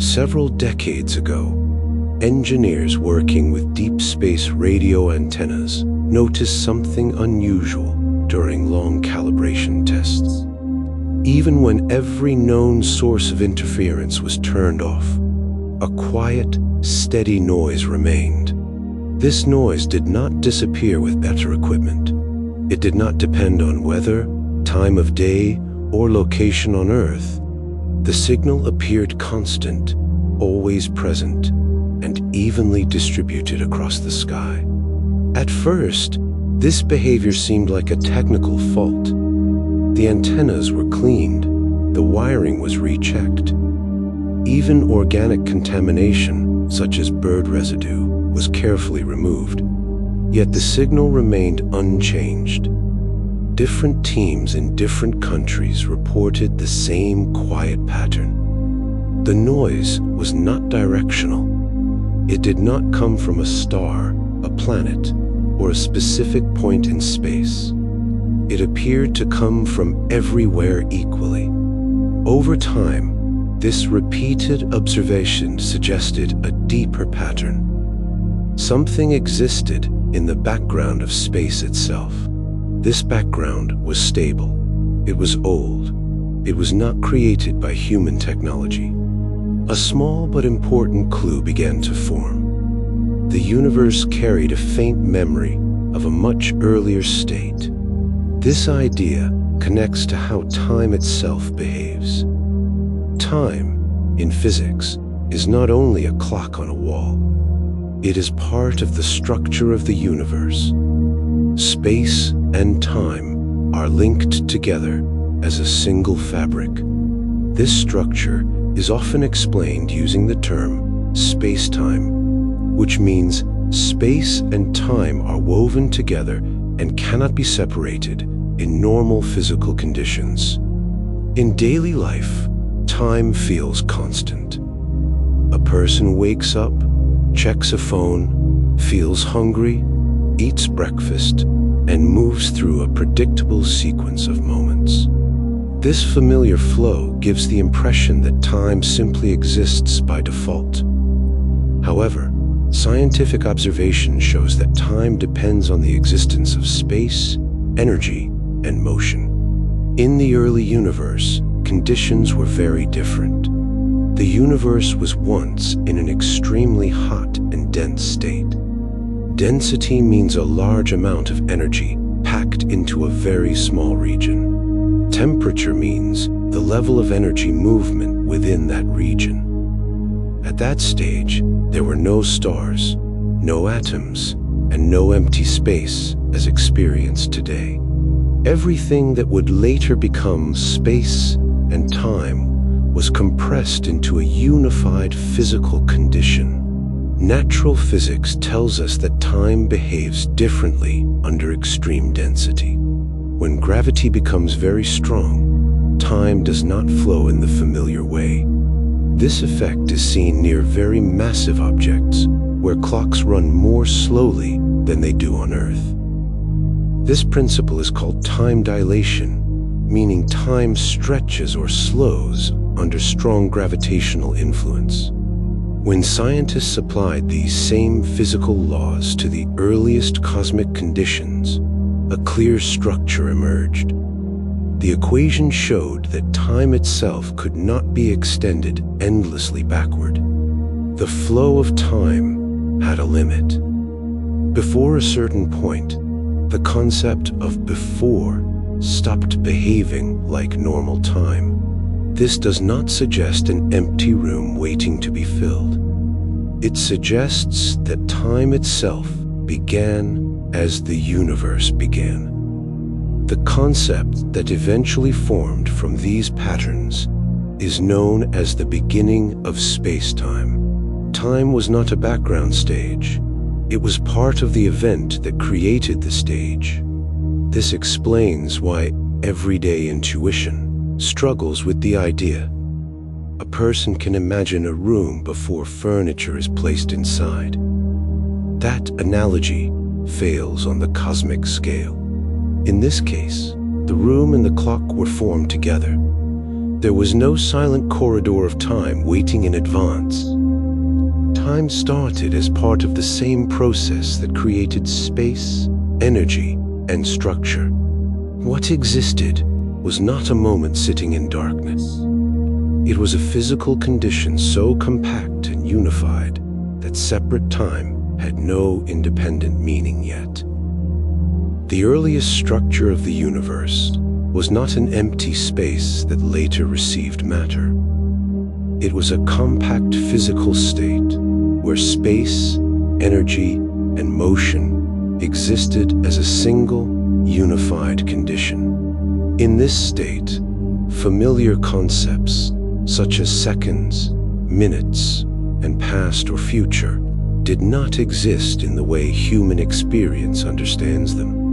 Several decades ago, engineers working with deep space radio antennas noticed something unusual during long calibration tests. Even when every known source of interference was turned off, a quiet, steady noise remained. This noise did not disappear with better equipment. It did not depend on weather, time of day, or location on Earth. The signal appeared constant, always present, and evenly distributed across the sky. At first, this behavior seemed like a technical fault. The antennas were cleaned, the wiring was rechecked. Even organic contamination, such as bird residue, was carefully removed. Yet the signal remained unchanged. Different teams in different countries reported the same quiet pattern. The noise was not directional. It did not come from a star, a planet, or a specific point in space. It appeared to come from everywhere equally. Over time, this repeated observation suggested a deeper pattern. Something existed in the background of space itself. This background was stable. It was old. It was not created by human technology. A small but important clue began to form. The universe carried a faint memory of a much earlier state. This idea connects to how time itself behaves. Time, in physics, is not only a clock on a wall. It is part of the structure of the universe. Space and time are linked together as a single fabric. This structure is often explained using the term space-time, which means space and time are woven together and cannot be separated in normal physical conditions. In daily life, time feels constant. A person wakes up, checks a phone, feels hungry, eats breakfast, and moves through a predictable sequence of moments. This familiar flow gives the impression that time simply exists by default. However, scientific observation shows that time depends on the existence of space, energy, and motion. In the early universe, conditions were very different. The universe was once in an extremely hot and dense state. Density means a large amount of energy packed into a very small region. Temperature means the level of energy movement within that region. At that stage, there were no stars, no atoms, and no empty space as experienced today. Everything that would later become space and time was compressed into a unified physical condition. Natural physics tells us that time behaves differently under extreme density. When gravity becomes very strong, time does not flow in the familiar way. This effect is seen near very massive objects, where clocks run more slowly than they do on Earth. This principle is called time dilation, meaning time stretches or slows under strong gravitational influence. When scientists applied these same physical laws to the earliest cosmic conditions, a clear structure emerged. The equation showed that time itself could not be extended endlessly backward. The flow of time had a limit. Before a certain point, the concept of before stopped behaving like normal time. This does not suggest an empty room waiting to be filled. It suggests that time itself began as the universe began. The concept that eventually formed from these patterns is known as the beginning of space-time. Time was not a background stage. It was part of the event that created the stage. This explains why everyday intuition struggles with the idea. A person can imagine a room before furniture is placed inside. That analogy fails on the cosmic scale. In this case, the room and the clock were formed together. There was no silent corridor of time waiting in advance. Time started as part of the same process that created space, energy, and structure. What existed was not a moment sitting in darkness. It was a physical condition so compact and unified that separate time had no independent meaning yet. The earliest structure of the universe was not an empty space that later received matter. It was a compact physical state where space, energy, and motion existed as a single, unified condition. In this state, familiar concepts such as seconds, minutes, and past or future did not exist in the way human experience understands them.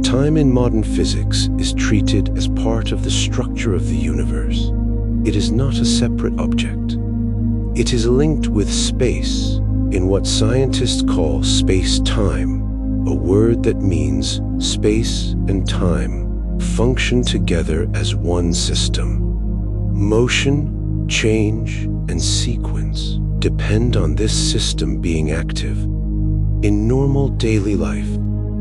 Time in modern physics is treated as part of the structure of the universe. It is not a separate object. It is linked with space in what scientists call space-time, a word that means space and time function together as one system. Motion, change, and sequence depend on this system being active. In normal daily life,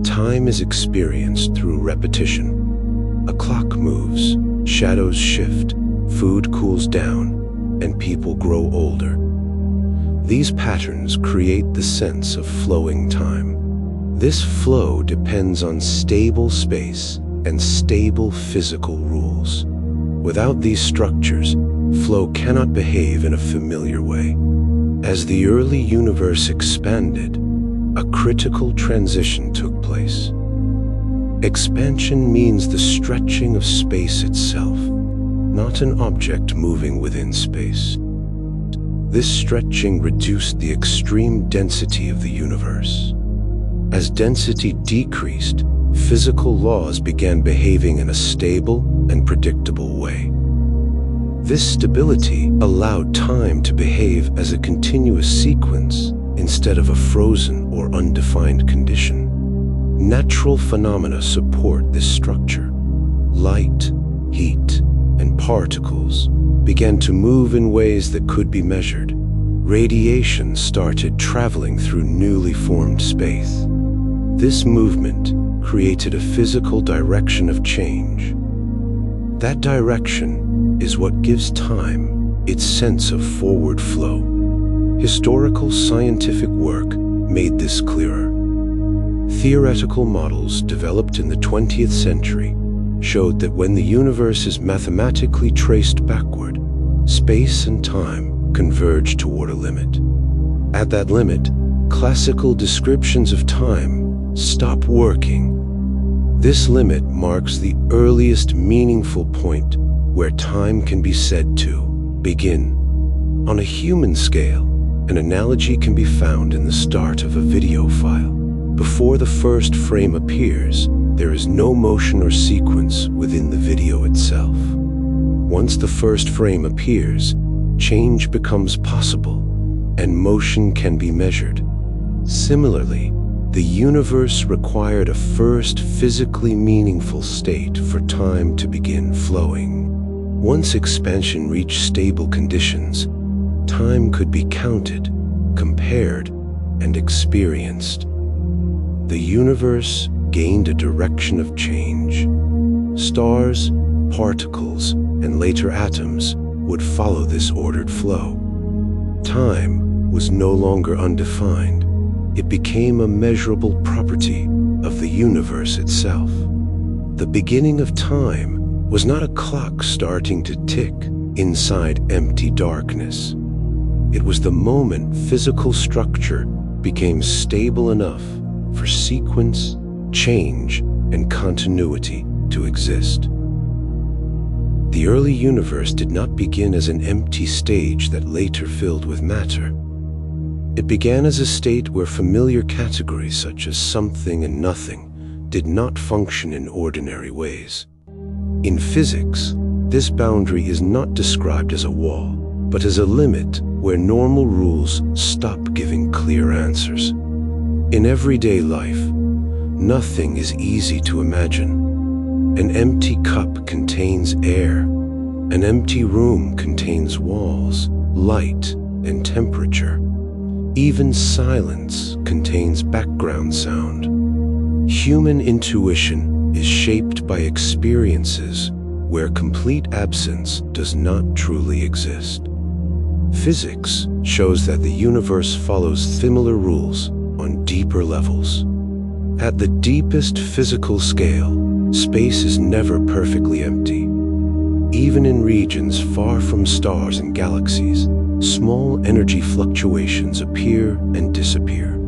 time is experienced through repetition. A clock moves, shadows shift, food cools down, and people grow older. These patterns create the sense of flowing time. This flow depends on stable space and stable physical rules. Without these structures, flow cannot behave in a familiar way. As the early universe expanded, a critical transition took place. Expansion means the stretching of space itself, not an object moving within space. This stretching reduced the extreme density of the universe. As density decreased, physical laws began behaving in a stable and predictable way. This stability allowed time to behave as a continuous sequence instead of a frozen or undefined condition. Natural phenomena support this structure. Light, heat, and particles began to move in ways that could be measured. Radiation started traveling through newly formed space. This movement created a physical direction of change. That direction is what gives time its sense of forward flow. Historical scientific work made this clearer. Theoretical models developed in the 20th century showed that when the universe is mathematically traced backward, space and time converge toward a limit. At that limit, classical descriptions of time stop working. This limit marks the earliest meaningful point where time can be said to begin. On a human scale, an analogy can be found in the start of a video file. Before the first frame appears, there is no motion or sequence within the video itself. Once the first frame appears, change becomes possible, and motion can be measured. Similarly, the universe required a first physically meaningful state for time to begin flowing. Once expansion reached stable conditions, time could be counted, compared, and experienced. The universe gained a direction of change. Stars, particles, and later atoms would follow this ordered flow. Time was no longer undefined. It became a measurable property of the universe itself. The beginning of time was not a clock starting to tick inside empty darkness. It was the moment physical structure became stable enough for sequence, change, and continuity to exist. The early universe did not begin as an empty stage that later filled with matter. It began as a state where familiar categories such as something and nothing did not function in ordinary ways. In physics, this boundary is not described as a wall, but as a limit where normal rules stop giving clear answers. In everyday life, nothing is easy to imagine. An empty cup contains air, An empty room contains walls, light, and temperature. Even silence contains background sound. Human intuition is shaped by experiences where complete absence does not truly exist. Physics shows that the universe follows similar rules on deeper levels. At the deepest physical scale, space is never perfectly empty. Even in regions far from stars and galaxies, small energy fluctuations appear and disappear.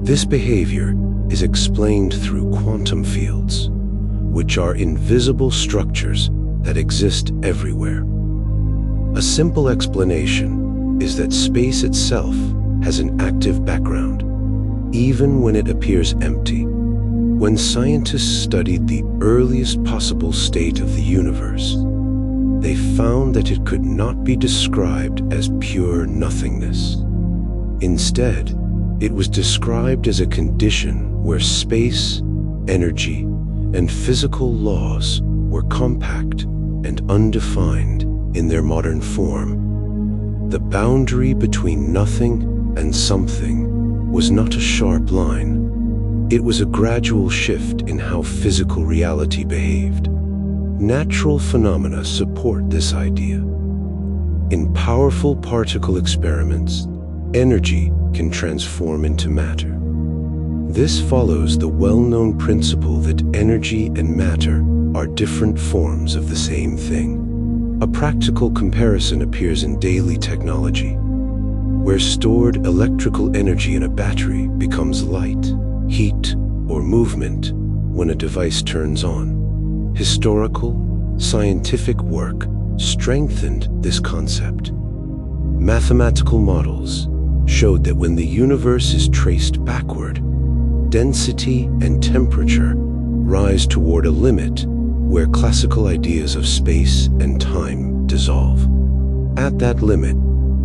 This behavior is explained through quantum fields, which are invisible structures that exist everywhere. A simple explanation is that space itself has an active background, even when it appears empty. When scientists studied the earliest possible state of the universe, they found that it could not be described as pure nothingness. Instead, it was described as a condition where space, energy, and physical laws were compact and undefined in their modern form. The boundary between nothing and something was not a sharp line. It was a gradual shift in how physical reality behaved. Natural phenomena support this idea. In powerful particle experiments, energy can transform into matter. This follows the well-known principle that energy and matter are different forms of the same thing. A practical comparison appears in daily technology, where stored electrical energy in a battery becomes light, heat, or movement when a device turns on. Historical, scientific work strengthened this concept. Mathematical models showed that when the universe is traced backward, density and temperature rise toward a limit where classical ideas of space and time dissolve. At that limit,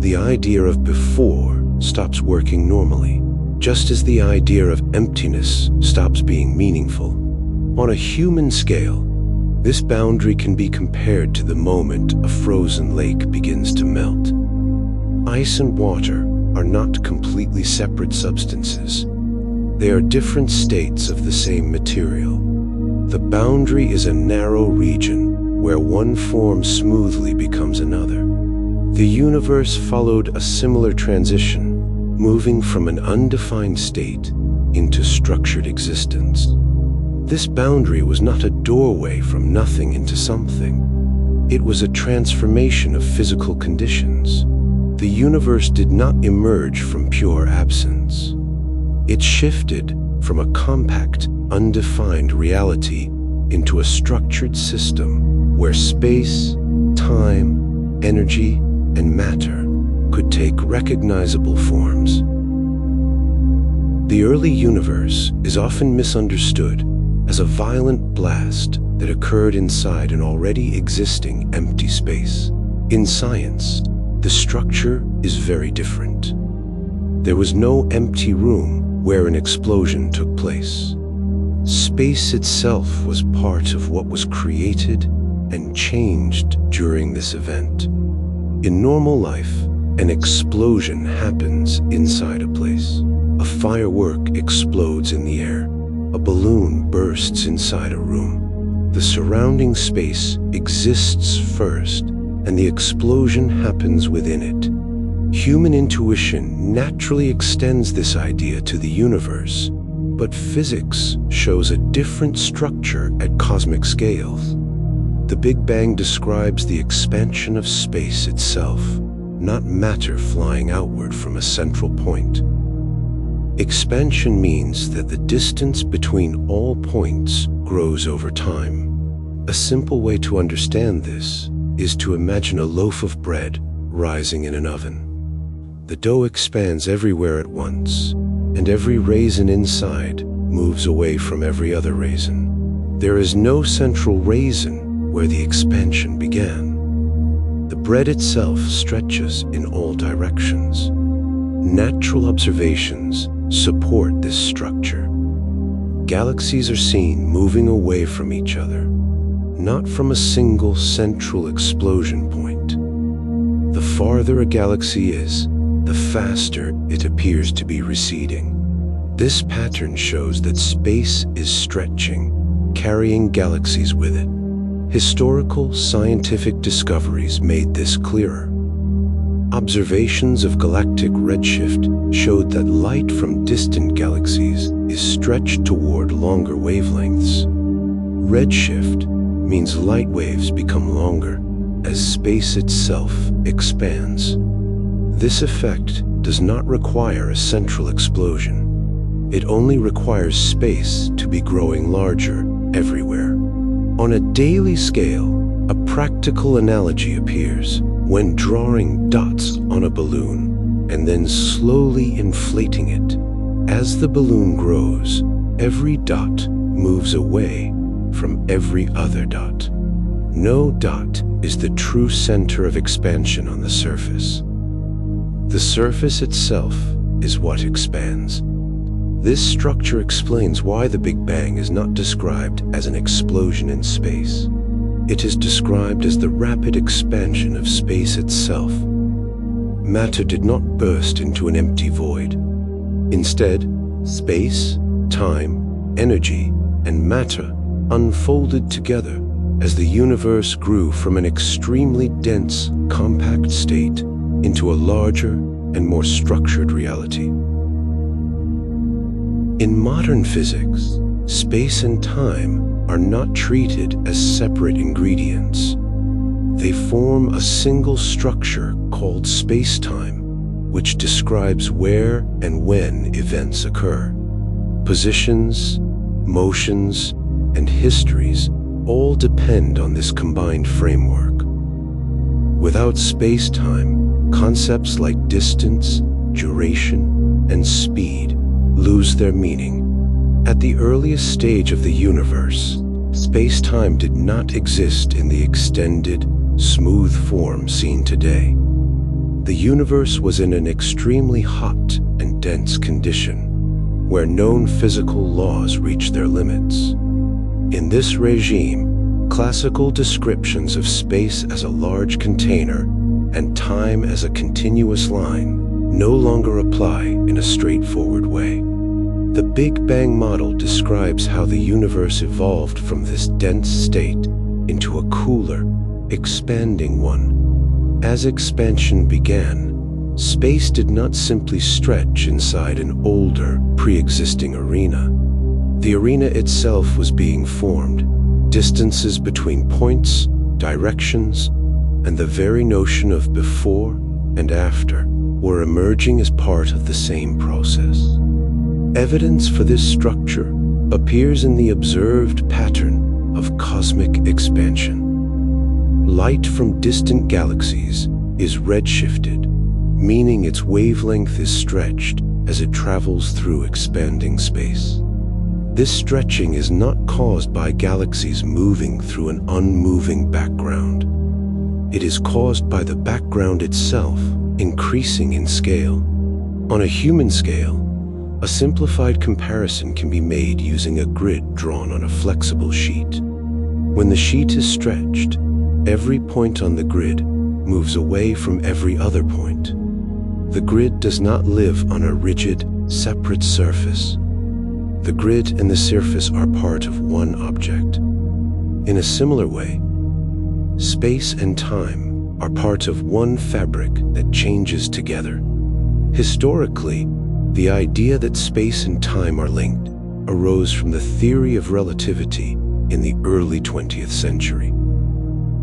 the idea of before stops working normally, just as the idea of emptiness stops being meaningful. On a human scale, this boundary can be compared to the moment a frozen lake begins to melt. Ice and water are not completely separate substances. They are different states of the same material. The boundary is a narrow region where one form smoothly becomes another. The universe followed a similar transition, moving from an undefined state into structured existence. This boundary was not a doorway from nothing into something. It was a transformation of physical conditions. The universe did not emerge from pure absence. It shifted from a compact, undefined reality into a structured system where space, time, energy, and matter could take recognizable forms. The early universe is often misunderstood as a violent blast that occurred inside an already existing empty space. In science, the structure is very different. There was no empty room where an explosion took place. Space itself was part of what was created and changed during this event. In normal life, an explosion happens inside a place. A firework explodes in the air. A balloon bursts inside a room. The surrounding space exists first, and the explosion happens within it. Human intuition naturally extends this idea to the universe, but physics shows a different structure at cosmic scales. The Big Bang describes the expansion of space itself, not matter flying outward from a central point. Expansion means that the distance between all points grows over time. A simple way to understand this is to imagine a loaf of bread rising in an oven. The dough expands everywhere at once, and every raisin inside moves away from every other raisin. There is no central raisin where the expansion began. The bread itself stretches in all directions. Natural observations support this structure. Galaxies are seen moving away from each other. not from a single central explosion point. The farther a galaxy is, the faster it appears to be receding. This pattern shows that space is stretching, carrying galaxies with it. Historical scientific discoveries made this clearer. Observations of galactic redshift showed that light from distant galaxies is stretched toward longer wavelengths. Redshift means light waves become longer as space itself expands. This effect does not require a central explosion. It only requires space to be growing larger everywhere. On a daily scale, a practical analogy appears when drawing dots on a balloon and then slowly inflating it. As the balloon grows, every dot moves away from every other dot. No dot is the true center of expansion on the surface. The surface itself is what expands. This structure explains why the Big Bang is not described as an explosion in space. It is described as the rapid expansion of space itself. Matter did not burst into an empty void. Instead, space, time, energy, and matter unfolded together as the universe grew from an extremely dense, compact state into a larger and more structured reality. In modern physics, space and time are not treated as separate ingredients. They form a single structure called space-time, which describes where and when events occur. Positions, motions, and histories all depend on this combined framework. Without space-time, concepts like distance, duration, and speed lose their meaning. At the earliest stage of the universe, space-time did not exist in the extended, smooth form seen today. The universe was in an extremely hot and dense condition, where known physical laws reached their limits. In this regime, classical descriptions of space as a large container and time as a continuous line no longer apply in a straightforward way. The Big Bang model describes how the universe evolved from this dense state into a cooler, expanding one. As expansion began, space did not simply stretch inside an older, pre-existing arena. The arena itself was being formed. Distances between points, directions, and the very notion of before and after were emerging as part of the same process. Evidence for this structure appears in the observed pattern of cosmic expansion. Light from distant galaxies is redshifted, meaning its wavelength is stretched as it travels through expanding space. This stretching is not caused by galaxies moving through an unmoving background. It is caused by the background itself increasing in scale. On a human scale, a simplified comparison can be made using a grid drawn on a flexible sheet. When the sheet is stretched, every point on the grid moves away from every other point. The grid does not live on a rigid, separate surface. The grid and the surface are part of one object. In a similar way, space and time are part of one fabric that changes together. Historically, the idea that space and time are linked arose from the theory of relativity in the early 20th century.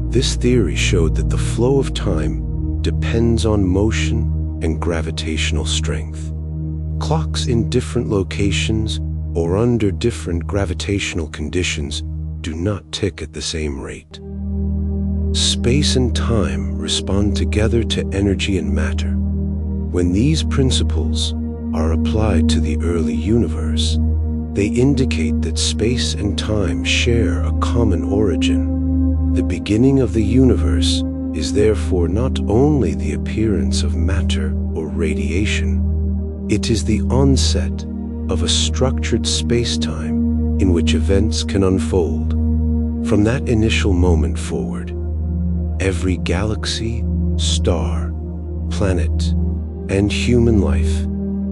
This theory showed that the flow of time depends on motion and gravitational strength. Clocks in different locations or under different gravitational conditions do not tick at the same rate. Space and time respond together to energy and matter. When these principles are applied to the early universe, they indicate that space and time share a common origin. The beginning of the universe is therefore not only the appearance of matter or radiation, it is the onset of a structured space-time in which events can unfold. From that initial moment forward, every galaxy, star, planet, and human life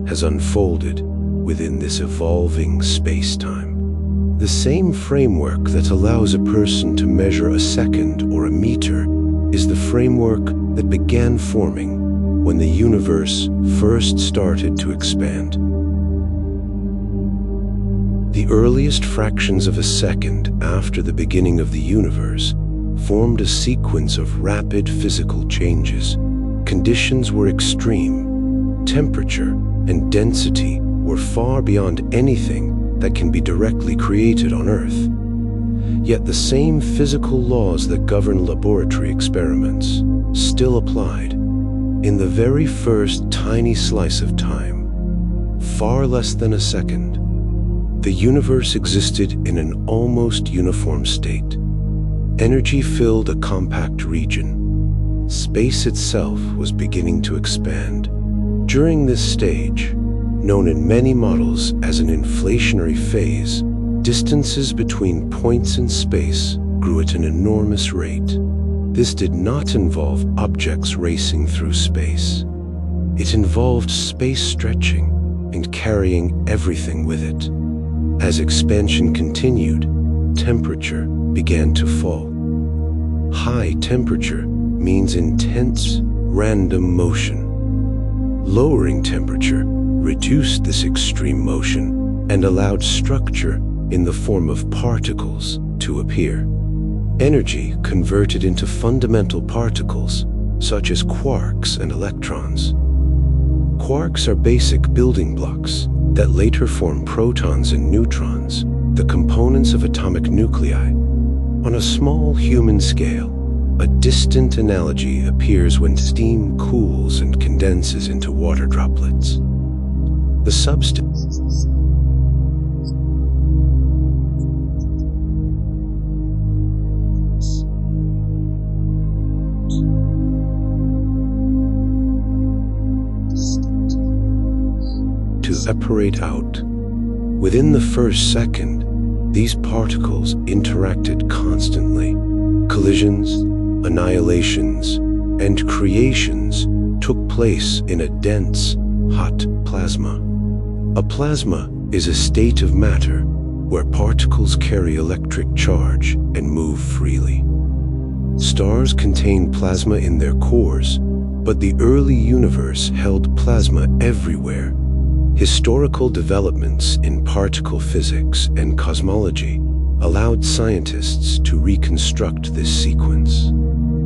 has unfolded within this evolving space-time. The same framework that allows a person to measure a second or a meter is the framework that began forming when the universe first started to expand. The earliest fractions of a second after the beginning of the universe formed a sequence of rapid physical changes. Conditions were extreme. Temperature and density were far beyond anything that can be directly created on Earth. Yet the same physical laws that govern laboratory experiments still applied. In the very first tiny slice of time, far less than a second, the universe existed in an almost uniform state. Energy filled a compact region. Space itself was beginning to expand. During this stage, known in many models as an inflationary phase, distances between points in space grew at an enormous rate. This did not involve objects racing through space. It involved space stretching and carrying everything with it. As expansion continued, temperature began to fall. High temperature means intense, random motion. Lowering temperature reduced this extreme motion and allowed structure in the form of particles to appear. Energy converted into fundamental particles, such as quarks and electrons. Quarks are basic building blocks that later form protons and neutrons, the components of atomic nuclei. On a small human scale, a distant analogy appears when steam cools and condenses into water droplets. The substance to separate out. Within the first second, these particles interacted constantly. Collisions, annihilations, and creations took place in a dense, hot plasma. A plasma is a state of matter where particles carry electric charge and move freely. Stars contain plasma in their cores, but the early universe held plasma everywhere. Historical developments in particle physics and cosmology allowed scientists to reconstruct this sequence.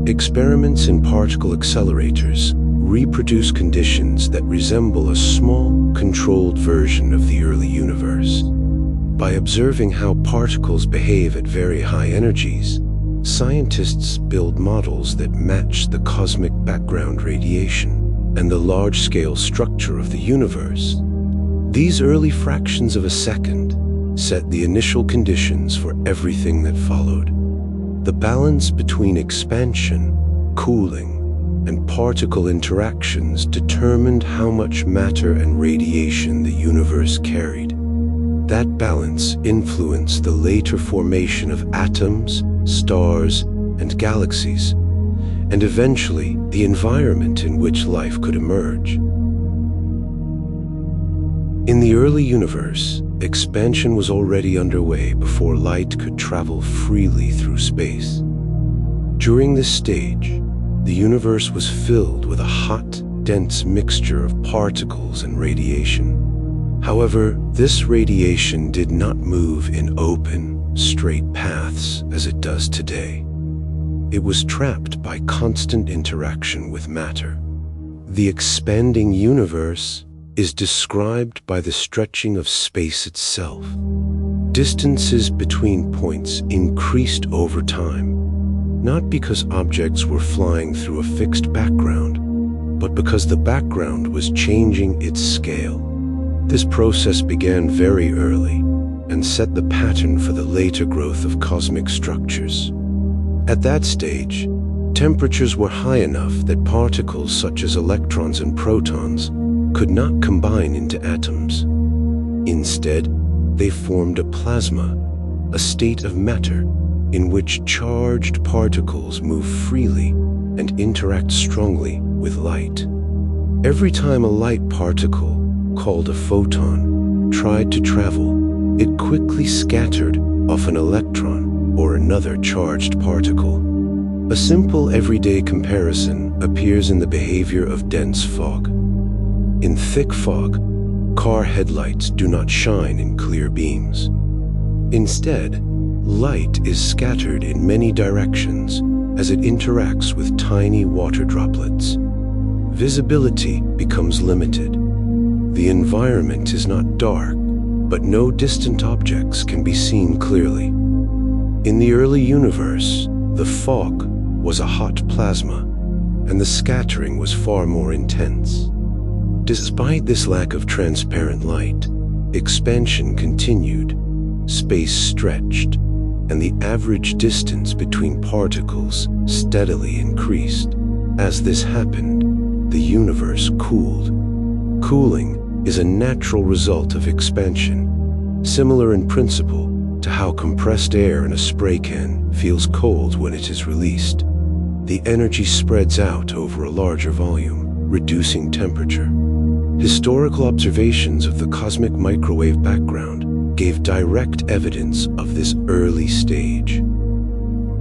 Experiments in particle accelerators reproduce conditions that resemble a small, controlled version of the early universe. By observing how particles behave at very high energies, scientists build models that match the cosmic background radiation and the large-scale structure of the universe. These early fractions of a second set the initial conditions for everything that followed. The balance between expansion, cooling, and particle interactions determined how much matter and radiation the universe carried. That balance influenced the later formation of atoms, stars, and galaxies, and eventually the environment in which life could emerge. In the early universe, expansion was already underway before light could travel freely through space. During this stage, the universe was filled with a hot, dense mixture of particles and radiation. However, this radiation did not move in open, straight paths as it does today. It was trapped by constant interaction with matter. The expanding universe is described by the stretching of space itself. Distances between points increased over time, not because objects were flying through a fixed background, but because the background was changing its scale. This process began very early and set the pattern for the later growth of cosmic structures. At that stage, temperatures were high enough that particles such as electrons and protons could not combine into atoms. Instead, they formed a plasma, a state of matter in which charged particles move freely and interact strongly with light. Every time a light particle, called a photon, tried to travel, it quickly scattered off an electron or another charged particle. A simple everyday comparison appears in the behavior of dense fog. In thick fog, car headlights do not shine in clear beams. Instead, light is scattered in many directions as it interacts with tiny water droplets. Visibility becomes limited. The environment is not dark, but no distant objects can be seen clearly. In the early universe, the fog was a hot plasma, and the scattering was far more intense. Despite this lack of transparent light, expansion continued, space stretched, and the average distance between particles steadily increased. As this happened, the universe cooled. Cooling is a natural result of expansion, similar in principle to how compressed air in a spray can feels cold when it is released. The energy spreads out over a larger volume, reducing temperature. Historical observations of the cosmic microwave background gave direct evidence of this early stage.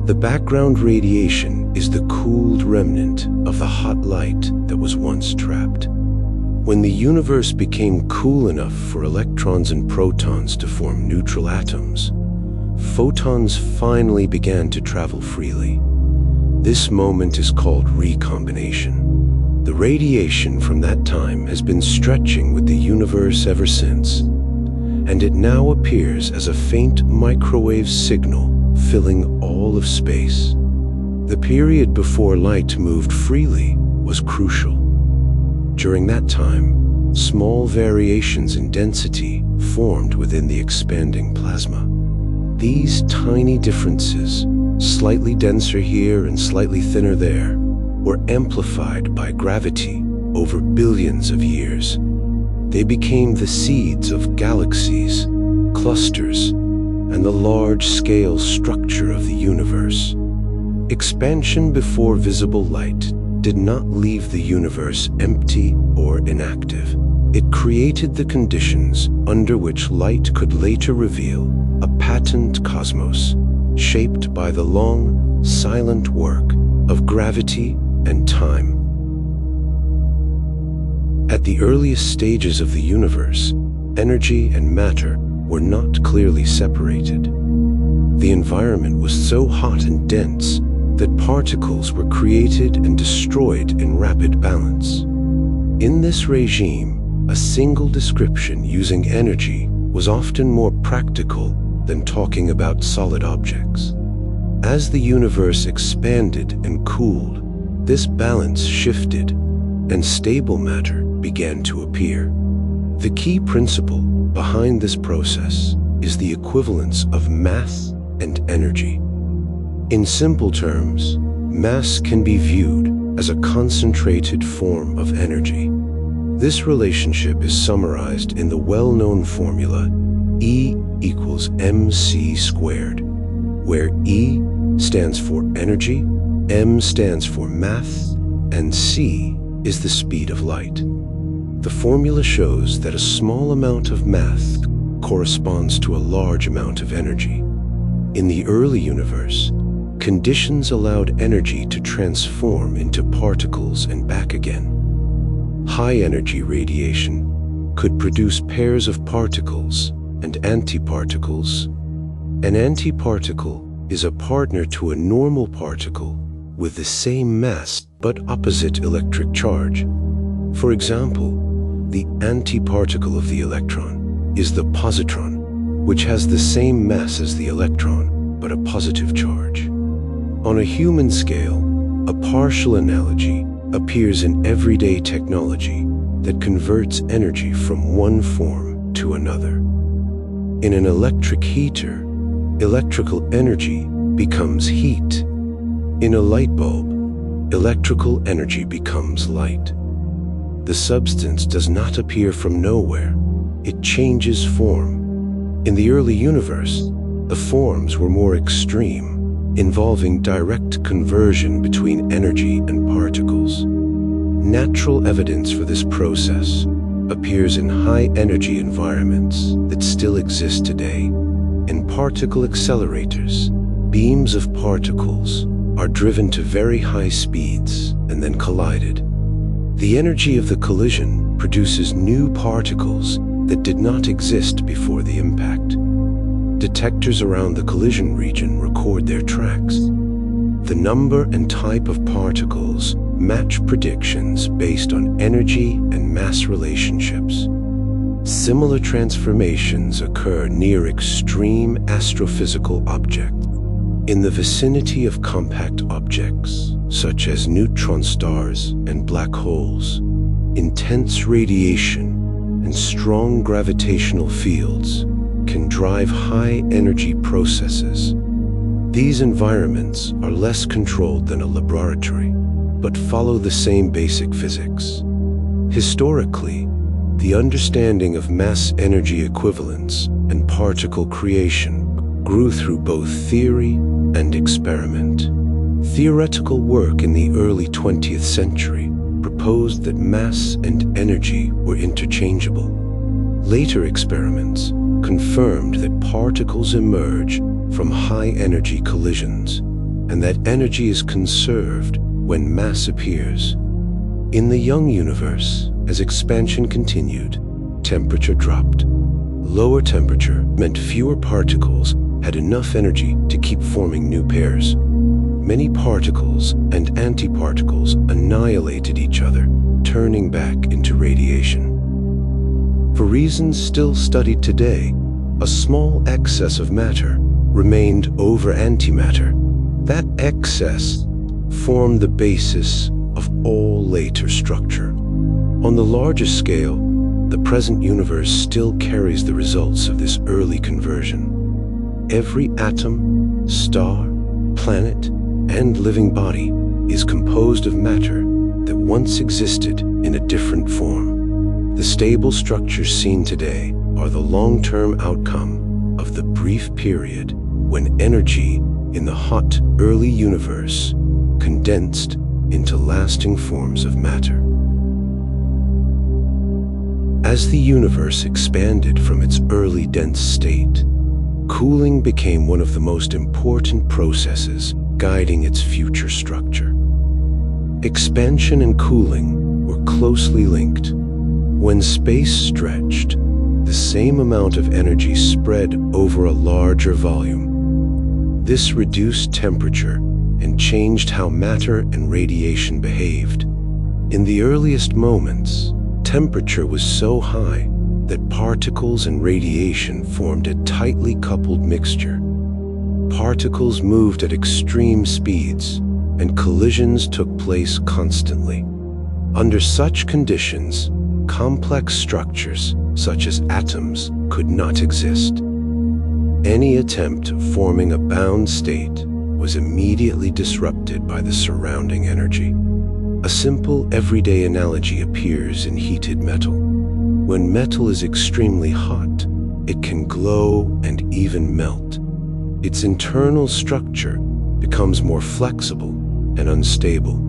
The background radiation is the cooled remnant of the hot light that was once trapped. When the universe became cool enough for electrons and protons to form neutral atoms, photons finally began to travel freely. This moment is called recombination. The radiation from that time has been stretching with the universe ever since, and it now appears as a faint microwave signal filling all of space. The period before light moved freely was crucial. During that time, small variations in density formed within the expanding plasma. These tiny differences, slightly denser here and slightly thinner there, were amplified by gravity over billions of years. They became the seeds of galaxies, clusters, and the large-scale structure of the universe. Expansion before visible light did not leave the universe empty or inactive. It created the conditions under which light could later reveal a patent cosmos, shaped by the long, silent work of gravity and time. At the earliest stages of the universe, energy and matter were not clearly separated. The environment was so hot and dense that particles were created and destroyed in rapid balance. In this regime, a single description using energy was often more practical than talking about solid objects. As the universe expanded and cooled, this balance shifted, and stable matter began to appear. The key principle behind this process is the equivalence of mass and energy. In simple terms, mass can be viewed as a concentrated form of energy. This relationship is summarized in the well-known formula E equals mc squared, where E stands for energy, m stands for mass, and c is the speed of light. The formula shows that a small amount of mass corresponds to a large amount of energy. In the early universe, conditions allowed energy to transform into particles and back again. High-energy radiation could produce pairs of particles and antiparticles. An antiparticle is a partner to a normal particle with the same mass but opposite electric charge. For example, the antiparticle of the electron is the positron, which has the same mass as the electron but a positive charge. On a human scale, a partial analogy appears in everyday technology that converts energy from one form to another. In an electric heater, electrical energy becomes heat. In a light bulb, electrical energy becomes light. The substance does not appear from nowhere. It changes form. In the early universe, the forms were more extreme. involving direct conversion between energy and particles. Natural evidence for this process appears in high-energy environments that still exist today. In particle accelerators, beams of particles are driven to very high speeds and then collided. The energy of the collision produces new particles that did not exist before the impact. Detectors around the collision region record their tracks. The number and type of particles match predictions based on energy and mass relationships. Similar transformations occur near extreme astrophysical objects. In the vicinity of compact objects, such as neutron stars and black holes, intense radiation and strong gravitational fields can drive high-energy processes. These environments are less controlled than a laboratory, but follow the same basic physics. Historically, the understanding of mass-energy equivalence and particle creation grew through both theory and experiment. Theoretical work in the early 20th century proposed that mass and energy were interchangeable. Later experiments confirmed that particles emerge from high-energy collisions and that energy is conserved when mass appears. In the young universe, as expansion continued, temperature dropped. Lower temperature meant fewer particles had enough energy to keep forming new pairs. Many particles and antiparticles annihilated each other, turning back into radiation. For reasons still studied today, a small excess of matter remained over antimatter. That excess formed the basis of all later structure. On the larger scale, the present universe still carries the results of this early conversion. Every atom, star, planet, and living body is composed of matter that once existed in a different form. The stable structures seen today are the long-term outcome of the brief period when energy in the hot early universe condensed into lasting forms of matter. As the universe expanded from its early dense state, cooling became one of the most important processes guiding its future structure. Expansion and cooling were closely linked. When space stretched, the same amount of energy spread over a larger volume. This reduced temperature and changed how matter and radiation behaved. In the earliest moments, temperature was so high that particles and radiation formed a tightly coupled mixture. Particles moved at extreme speeds, and collisions took place constantly. Under such conditions, complex structures, such as atoms, could not exist. Any attempt of forming a bound state was immediately disrupted by the surrounding energy. A simple, everyday analogy appears in heated metal. When metal is extremely hot, it can glow and even melt. Its internal structure becomes more flexible and unstable.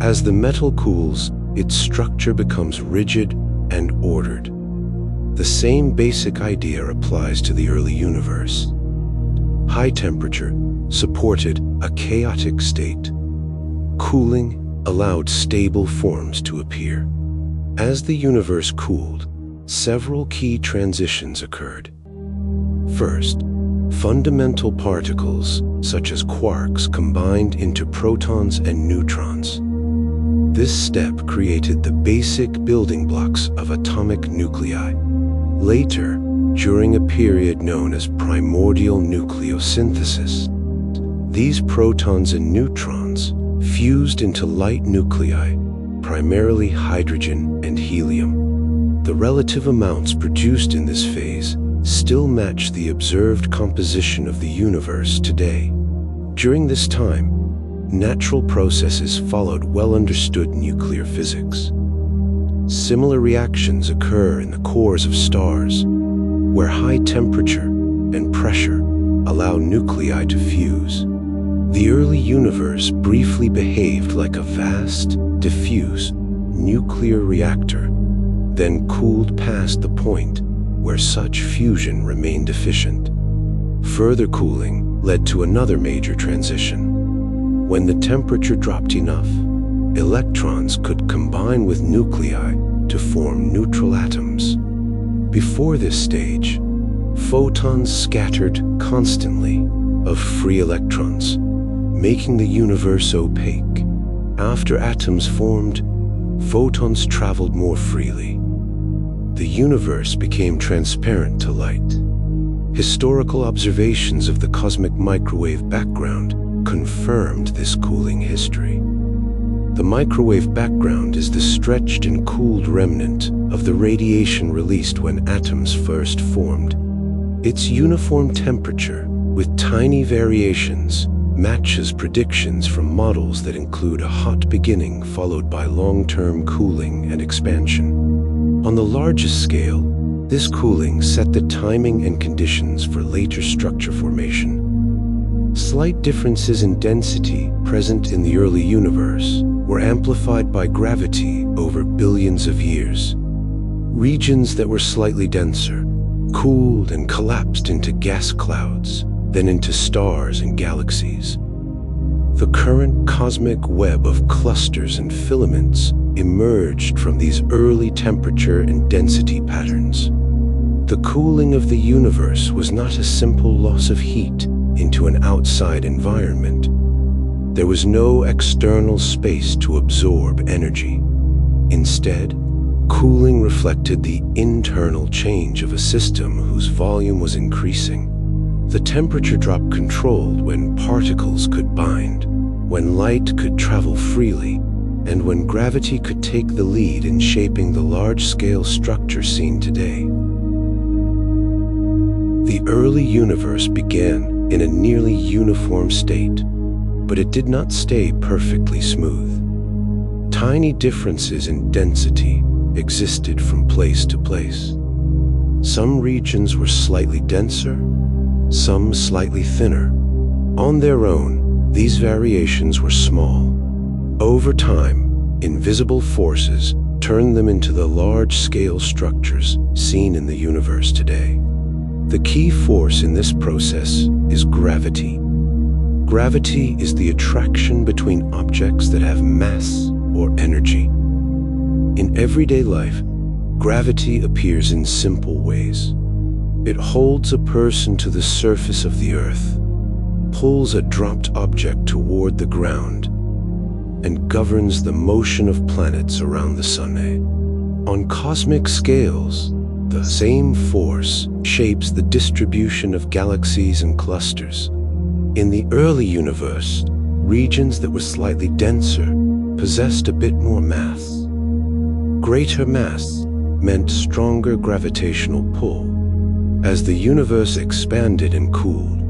As the metal cools, its structure becomes rigid and ordered. The same basic idea applies to the early universe. High temperature supported a chaotic state. Cooling allowed stable forms to appear. As the universe cooled, several key transitions occurred. First, fundamental particles, such as quarks, combined into protons and neutrons. This step created the basic building blocks of atomic nuclei. Later, during a period known as primordial nucleosynthesis, these protons and neutrons fused into light nuclei, primarily hydrogen and helium. The relative amounts produced in this phase still match the observed composition of the universe today. During this time, natural processes followed well-understood nuclear physics. Similar reactions occur in the cores of stars, where high temperature and pressure allow nuclei to fuse. The early universe briefly behaved like a vast, diffuse, nuclear reactor, then cooled past the point where such fusion remained efficient. Further cooling led to another major transition. When the temperature dropped enough, electrons could combine with nuclei to form neutral atoms. Before this stage, photons scattered constantly of free electrons, making the universe opaque. After atoms formed, photons traveled more freely. The universe became transparent to light. Historical observations of the cosmic microwave background confirmed this cooling history. The microwave background is the stretched and cooled remnant of the radiation released when atoms first formed. Its uniform temperature, with tiny variations, matches predictions from models that include a hot beginning followed by long-term cooling and expansion. On the largest scale, this cooling set the timing and conditions for later structure formation. Slight differences in density present in the early universe were amplified by gravity over billions of years. Regions that were slightly denser cooled and collapsed into gas clouds, then into stars and galaxies. The current cosmic web of clusters and filaments emerged from these early temperature and density patterns. The cooling of the universe was not a simple loss of heat into an outside environment. There was no external space to absorb energy. Instead, cooling reflected the internal change of a system whose volume was increasing. The temperature drop controlled when particles could bind, when light could travel freely, and when gravity could take the lead in shaping the large-scale structure seen today. The early universe began in a nearly uniform state, but it did not stay perfectly smooth. Tiny differences in density existed from place to place. Some regions were slightly denser, some slightly thinner. On their own, these variations were small. Over time, invisible forces turned them into the large-scale structures seen in the universe today. The key force in this process is gravity. Gravity is the attraction between objects that have mass or energy. In everyday life, gravity appears in simple ways. It holds a person to the surface of the earth, pulls a dropped object toward the ground, and governs the motion of planets around the sun. On cosmic scales, the same force shapes the distribution of galaxies and clusters. In the early universe, regions that were slightly denser possessed a bit more mass. Greater mass meant stronger gravitational pull. As the universe expanded and cooled,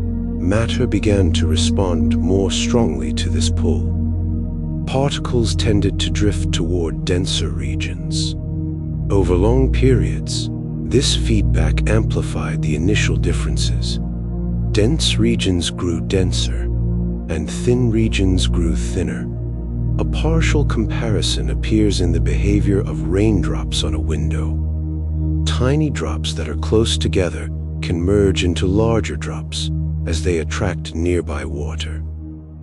matter began to respond more strongly to this pull. Particles tended to drift toward denser regions. Over long periods, this feedback amplified the initial differences. Dense regions grew denser, and thin regions grew thinner. A partial comparison appears in the behavior of raindrops on a window. Tiny drops that are close together can merge into larger drops as they attract nearby water.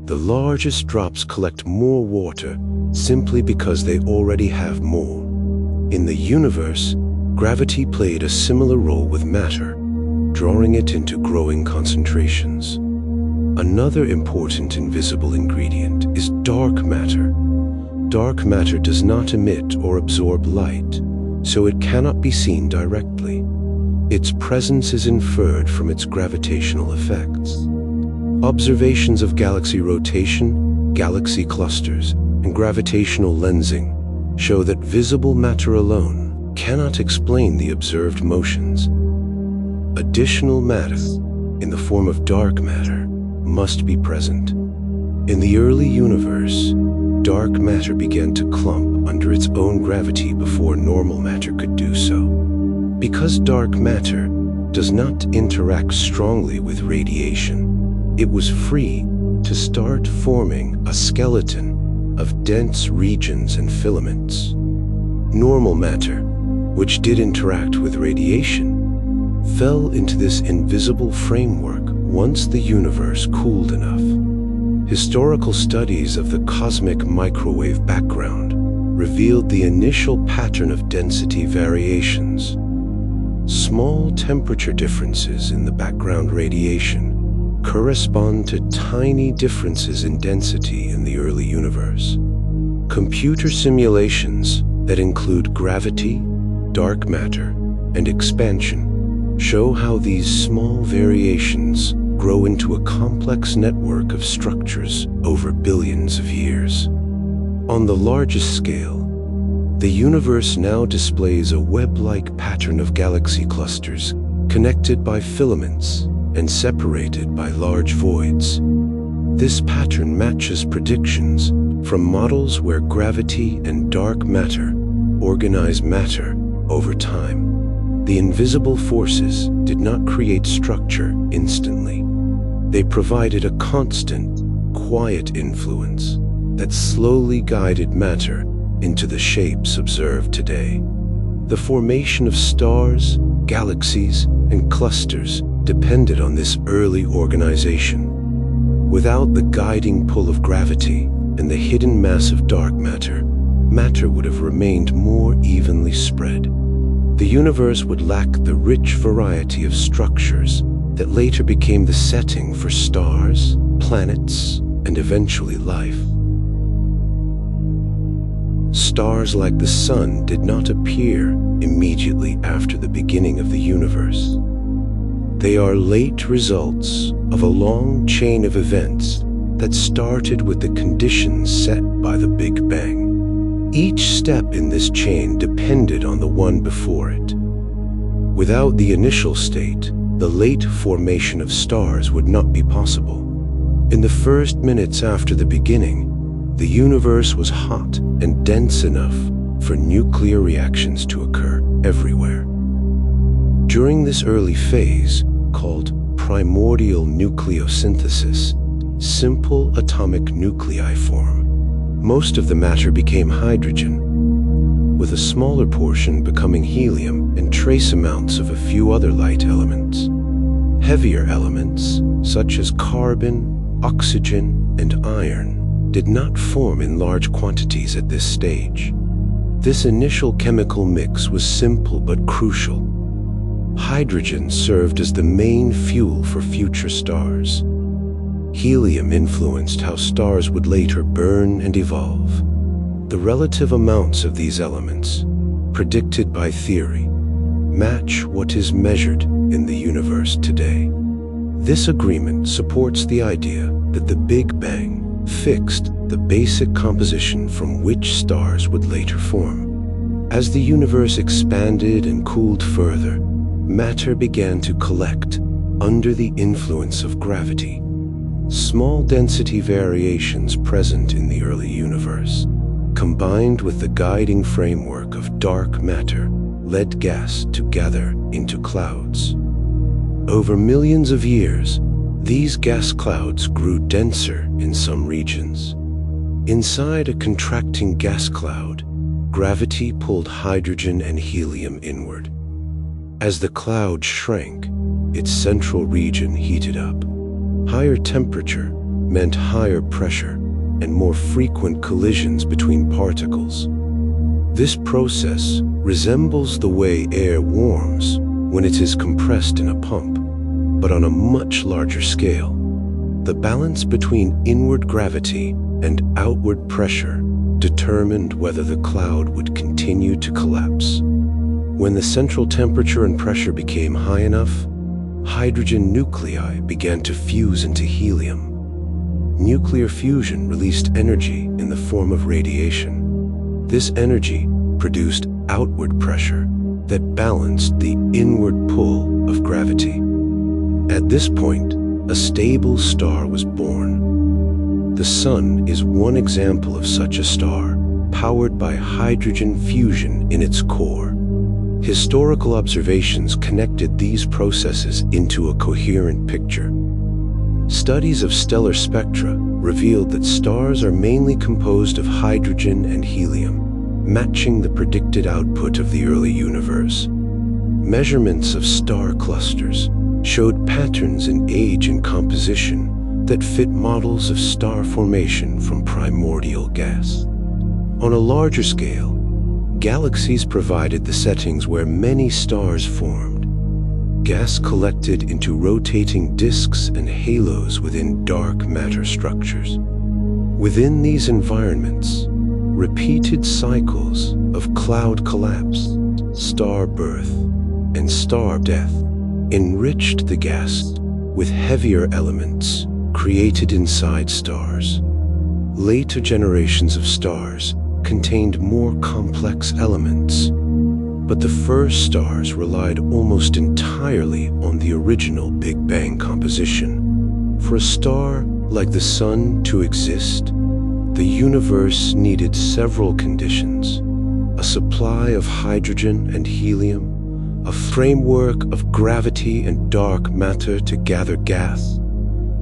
The largest drops collect more water simply because they already have more. In the universe, gravity played a similar role with matter, drawing it into growing concentrations. Another important invisible ingredient is dark matter. Dark matter does not emit or absorb light, so it cannot be seen directly. Its presence is inferred from its gravitational effects. Observations of galaxy rotation, galaxy clusters, and gravitational lensing show that visible matter alone cannot explain the observed motions. Additional matter, in the form of dark matter, must be present. In the early universe, dark matter began to clump under its own gravity before normal matter could do so. Because dark matter does not interact strongly with radiation, it was free to start forming a skeleton of dense regions and filaments. Normal matter, which did interact with radiation, fell into this invisible framework once the universe cooled enough. Historical studies of the cosmic microwave background revealed the initial pattern of density variations. Small temperature differences in the background radiation correspond to tiny differences in density in the early universe. Computer simulations that include gravity, dark matter, and expansion show how these small variations grow into a complex network of structures over billions of years. On the largest scale, the universe now displays a web-like pattern of galaxy clusters connected by filaments and separated by large voids. This pattern matches predictions from models where gravity and dark matter organize matter over time. The invisible forces did not create structure instantly. They provided a constant, quiet influence that slowly guided matter into the shapes observed today. The formation of stars, galaxies, and clusters depended on this early organization. Without the guiding pull of gravity and the hidden mass of dark matter, matter would have remained more evenly spread. The universe would lack the rich variety of structures that later became the setting for stars, planets, and eventually life. Stars like the Sun did not appear immediately after the beginning of the universe. They are late results of a long chain of events that started with the conditions set by the Big Bang. Each step in this chain depended on the one before it. Without the initial state, the late formation of stars would not be possible. In the first minutes after the beginning, the universe was hot and dense enough for nuclear reactions to occur everywhere. During this early phase, called primordial nucleosynthesis, simple atomic nuclei form. Most of the matter became hydrogen, with a smaller portion becoming helium and trace amounts of a few other light elements. Heavier elements, such as carbon, oxygen, and iron, did not form in large quantities at this stage. This initial chemical mix was simple but crucial. Hydrogen served as the main fuel for future stars. Helium influenced how stars would later burn and evolve. The relative amounts of these elements, predicted by theory, match what is measured in the universe today. This agreement supports the idea that the Big Bang fixed the basic composition from which stars would later form. As the universe expanded and cooled further, matter began to collect under the influence of gravity. Small density variations present in the early universe, combined with the guiding framework of dark matter, led gas to gather into clouds. Over millions of years, these gas clouds grew denser in some regions. Inside a contracting gas cloud, gravity pulled hydrogen and helium inward. As the cloud shrank, its central region heated up. Higher temperature meant higher pressure and more frequent collisions between particles. This process resembles the way air warms when it is compressed in a pump, but on a much larger scale. The balance between inward gravity and outward pressure determined whether the cloud would continue to collapse. When the central temperature and pressure became high enough, hydrogen nuclei began to fuse into helium. Nuclear fusion released energy in the form of radiation. This energy produced outward pressure that balanced the inward pull of gravity. At this point, a stable star was born. The Sun is one example of such a star, powered by hydrogen fusion in its core. Historical observations connected these processes into a coherent picture. Studies of stellar spectra revealed that stars are mainly composed of hydrogen and helium, matching the predicted output of the early universe. Measurements of star clusters showed patterns in age and composition that fit models of star formation from primordial gas. On a larger scale, galaxies provided the settings where many stars formed. Gas collected into rotating disks and halos within dark matter structures. Within these environments, repeated cycles of cloud collapse, star birth, and star death enriched the gas with heavier elements created inside stars. Later generations of stars contained more complex elements, but the first stars relied almost entirely on the original Big Bang composition. For a star like the Sun to exist, the universe needed several conditions: a supply of hydrogen and helium, a framework of gravity and dark matter to gather gas,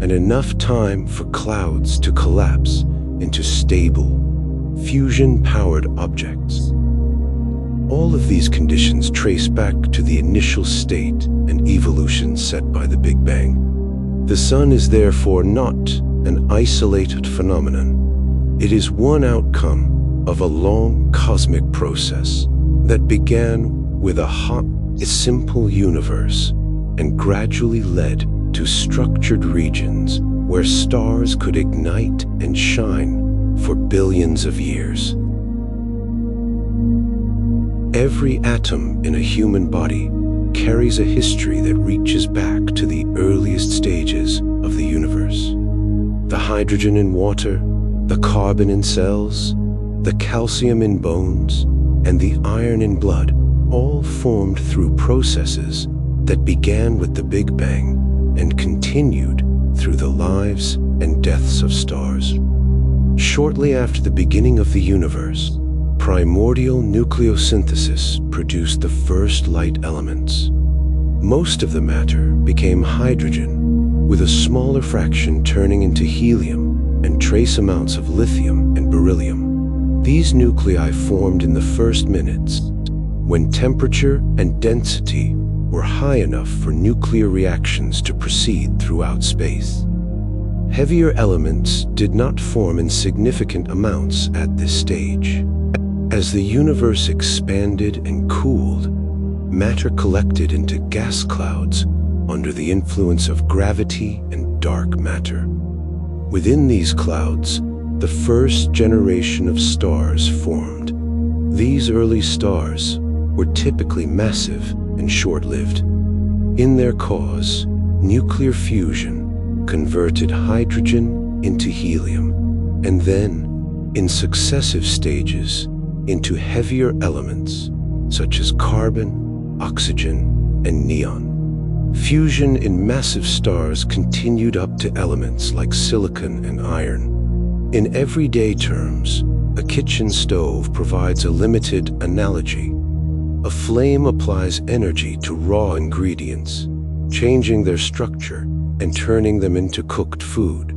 and enough time for clouds to collapse into stable, fusion-powered objects. All of these conditions trace back to the initial state and evolution set by the Big Bang. The Sun is therefore not an isolated phenomenon. It is one outcome of a long cosmic process that began with a hot, simple universe and gradually led to structured regions where stars could ignite and shine for billions of years. Every atom in a human body carries a history that reaches back to the earliest stages of the universe. The hydrogen in water, the carbon in cells, the calcium in bones, and the iron in blood all formed through processes that began with the Big Bang and continued through the lives and deaths of stars. Shortly after the beginning of the universe, primordial nucleosynthesis produced the first light elements. Most of the matter became hydrogen, with a smaller fraction turning into helium and trace amounts of lithium and beryllium. These nuclei formed in the first minutes, when temperature and density were high enough for nuclear reactions to proceed throughout space. Heavier elements did not form in significant amounts at this stage. As the universe expanded and cooled, matter collected into gas clouds under the influence of gravity and dark matter. Within these clouds, the first generation of stars formed. These early stars were typically massive and short-lived. In their cause, nuclear fusion converted hydrogen into helium, and then, in successive stages, into heavier elements such as carbon, oxygen, and neon. Fusion in massive stars continued up to elements like silicon and iron. In everyday terms, a kitchen stove provides a limited analogy. A flame applies energy to raw ingredients, changing their structure and turning them into cooked food.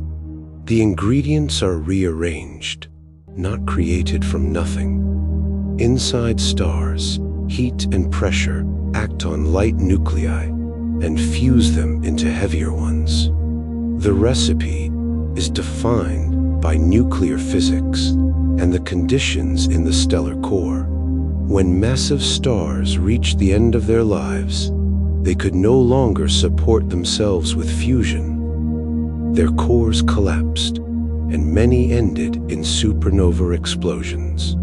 The ingredients are rearranged, not created from nothing. Inside stars, heat and pressure act on light nuclei and fuse them into heavier ones. The recipe is defined by nuclear physics and the conditions in the stellar core. When massive stars reached the end of their lives, they could no longer support themselves with fusion. Their cores collapsed, and many ended in supernova explosions.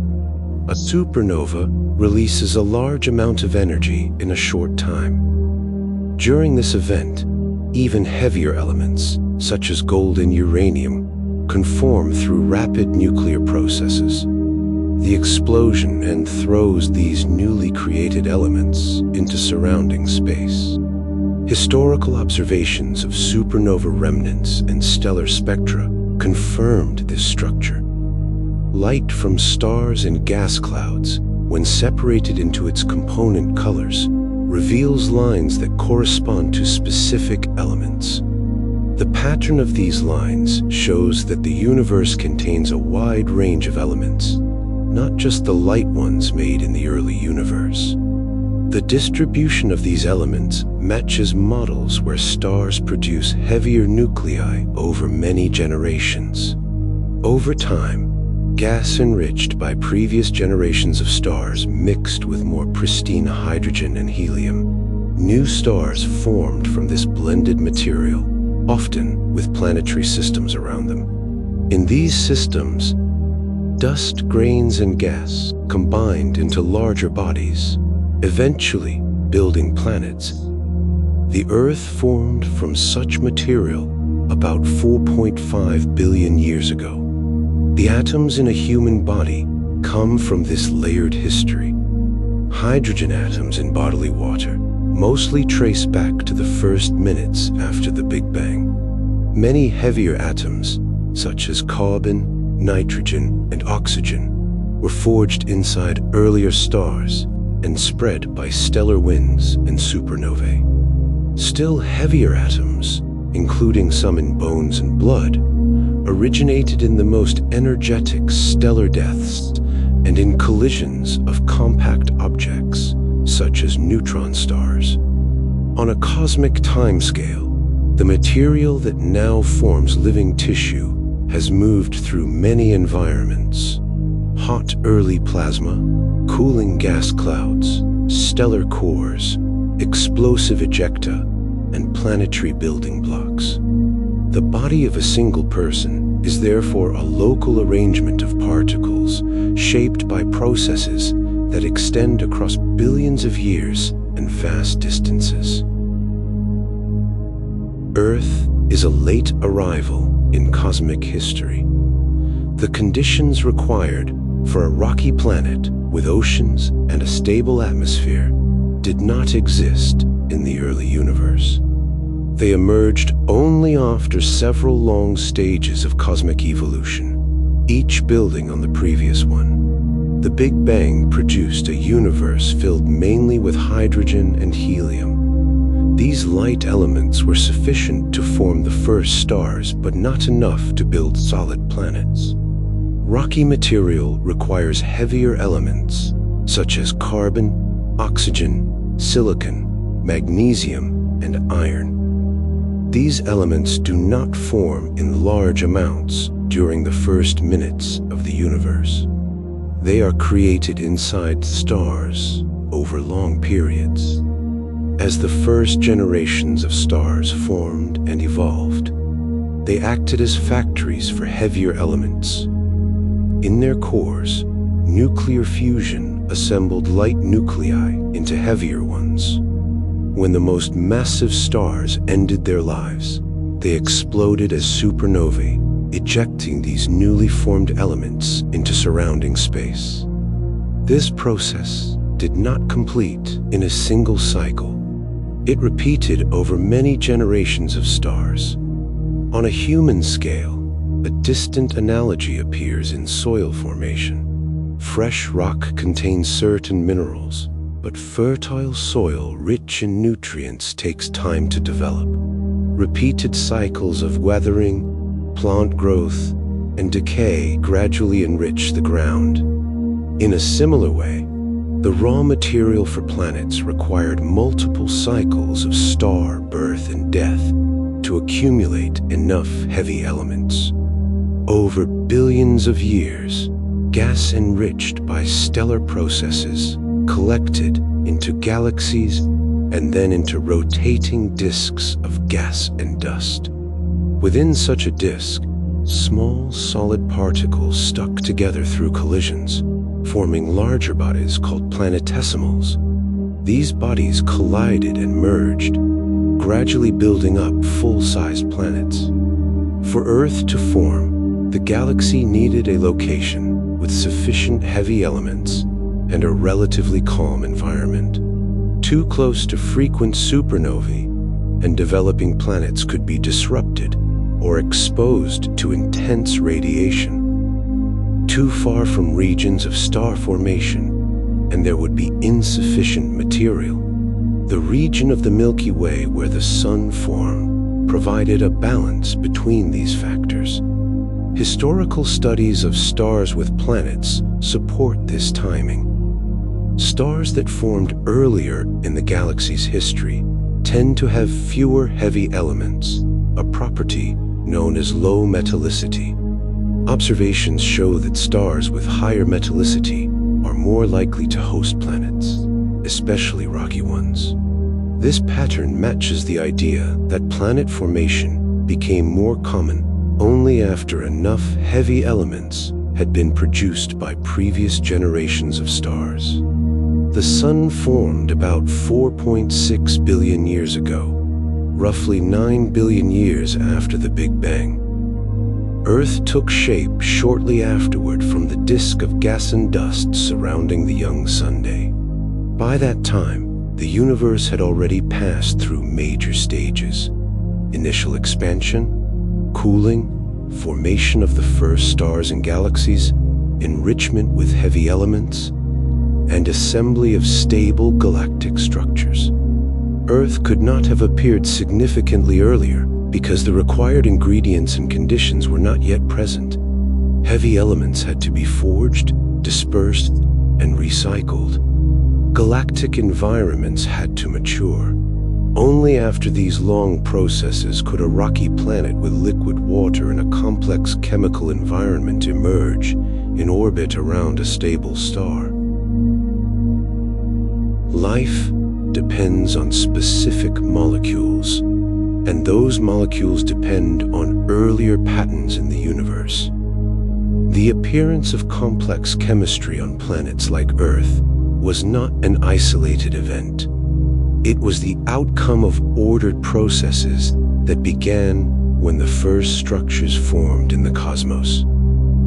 A supernova releases a large amount of energy in a short time. During this event, even heavier elements, such as gold and uranium, conform through rapid nuclear processes. The explosion throws these newly created elements into surrounding space. Historical observations of supernova remnants and stellar spectra confirmed this structure. Light from stars and gas clouds, when separated into its component colors, reveals lines that correspond to specific elements. The pattern of these lines shows that the universe contains a wide range of elements, not just the light ones made in the early universe. The distribution of these elements matches models where stars produce heavier nuclei over many generations. Over time, gas enriched by previous generations of stars mixed with more pristine hydrogen and helium. New stars formed from this blended material, often with planetary systems around them. In these systems, dust, grains, and gas combined into larger bodies, eventually building planets. The Earth formed from such material about 4.5 billion years ago. The atoms in a human body come from this layered history. Hydrogen atoms in bodily water mostly trace back to the first minutes after the Big Bang. Many heavier atoms, such as carbon, nitrogen, and oxygen, were forged inside earlier stars and spread by stellar winds and supernovae. Still heavier atoms, including some in bones and blood, originated in the most energetic stellar deaths and in collisions of compact objects, such as neutron stars. On a cosmic timescale, the material that now forms living tissue has moved through many environments: hot early plasma, cooling gas clouds, stellar cores, explosive ejecta, and planetary building blocks. The body of a single person is therefore a local arrangement of particles shaped by processes that extend across billions of years and vast distances. Earth is a late arrival in cosmic history. The conditions required for a rocky planet with oceans and a stable atmosphere did not exist in the early universe. They emerged only after several long stages of cosmic evolution, each building on the previous one. The Big Bang produced a universe filled mainly with hydrogen and helium. These light elements were sufficient to form the first stars, but not enough to build solid planets. Rocky material requires heavier elements, such as carbon, oxygen, silicon, magnesium, and iron. These elements do not form in large amounts during the first minutes of the universe. They are created inside stars over long periods. As the first generations of stars formed and evolved, they acted as factories for heavier elements. In their cores, nuclear fusion assembled light nuclei into heavier ones. When the most massive stars ended their lives, they exploded as supernovae, ejecting these newly formed elements into surrounding space. This process did not complete in a single cycle. It repeated over many generations of stars. On a human scale, a distant analogy appears in soil formation. Fresh rock contains certain minerals, but fertile soil rich in nutrients takes time to develop. Repeated cycles of weathering, plant growth, and decay gradually enrich the ground. In a similar way, the raw material for planets required multiple cycles of star birth and death to accumulate enough heavy elements. Over billions of years, gas enriched by stellar processes collected into galaxies and then into rotating disks of gas and dust. Within such a disk, small solid particles stuck together through collisions, forming larger bodies called planetesimals. These bodies collided and merged, gradually building up full-sized planets. For Earth to form, the galaxy needed a location with sufficient heavy elements and a relatively calm environment. Too close to frequent supernovae, and developing planets could be disrupted or exposed to intense radiation. Too far from regions of star formation, and there would be insufficient material. The region of the Milky Way where the Sun formed provided a balance between these factors. Historical studies of stars with planets support this timing. Stars that formed earlier in the galaxy's history tend to have fewer heavy elements, a property known as low metallicity. Observations show that stars with higher metallicity are more likely to host planets, especially rocky ones. This pattern matches the idea that planet formation became more common only after enough heavy elements had been produced by previous generations of stars. The Sun formed about 4.6 billion years ago, roughly 9 billion years after the Big Bang. Earth took shape shortly afterward from the disk of gas and dust surrounding the young Sunday. By that time, the universe had already passed through major stages: initial expansion, cooling, formation of the first stars and galaxies, enrichment with heavy elements, and assembly of stable galactic structures. Earth could not have appeared significantly earlier because the required ingredients and conditions were not yet present. Heavy elements had to be forged, dispersed, and recycled. Galactic environments had to mature. Only after these long processes could a rocky planet with liquid water and a complex chemical environment emerge in orbit around a stable star. Life depends on specific molecules, and those molecules depend on earlier patterns in the universe. The appearance of complex chemistry on planets like Earth was not an isolated event. It was the outcome of ordered processes that began when the first structures formed in the cosmos.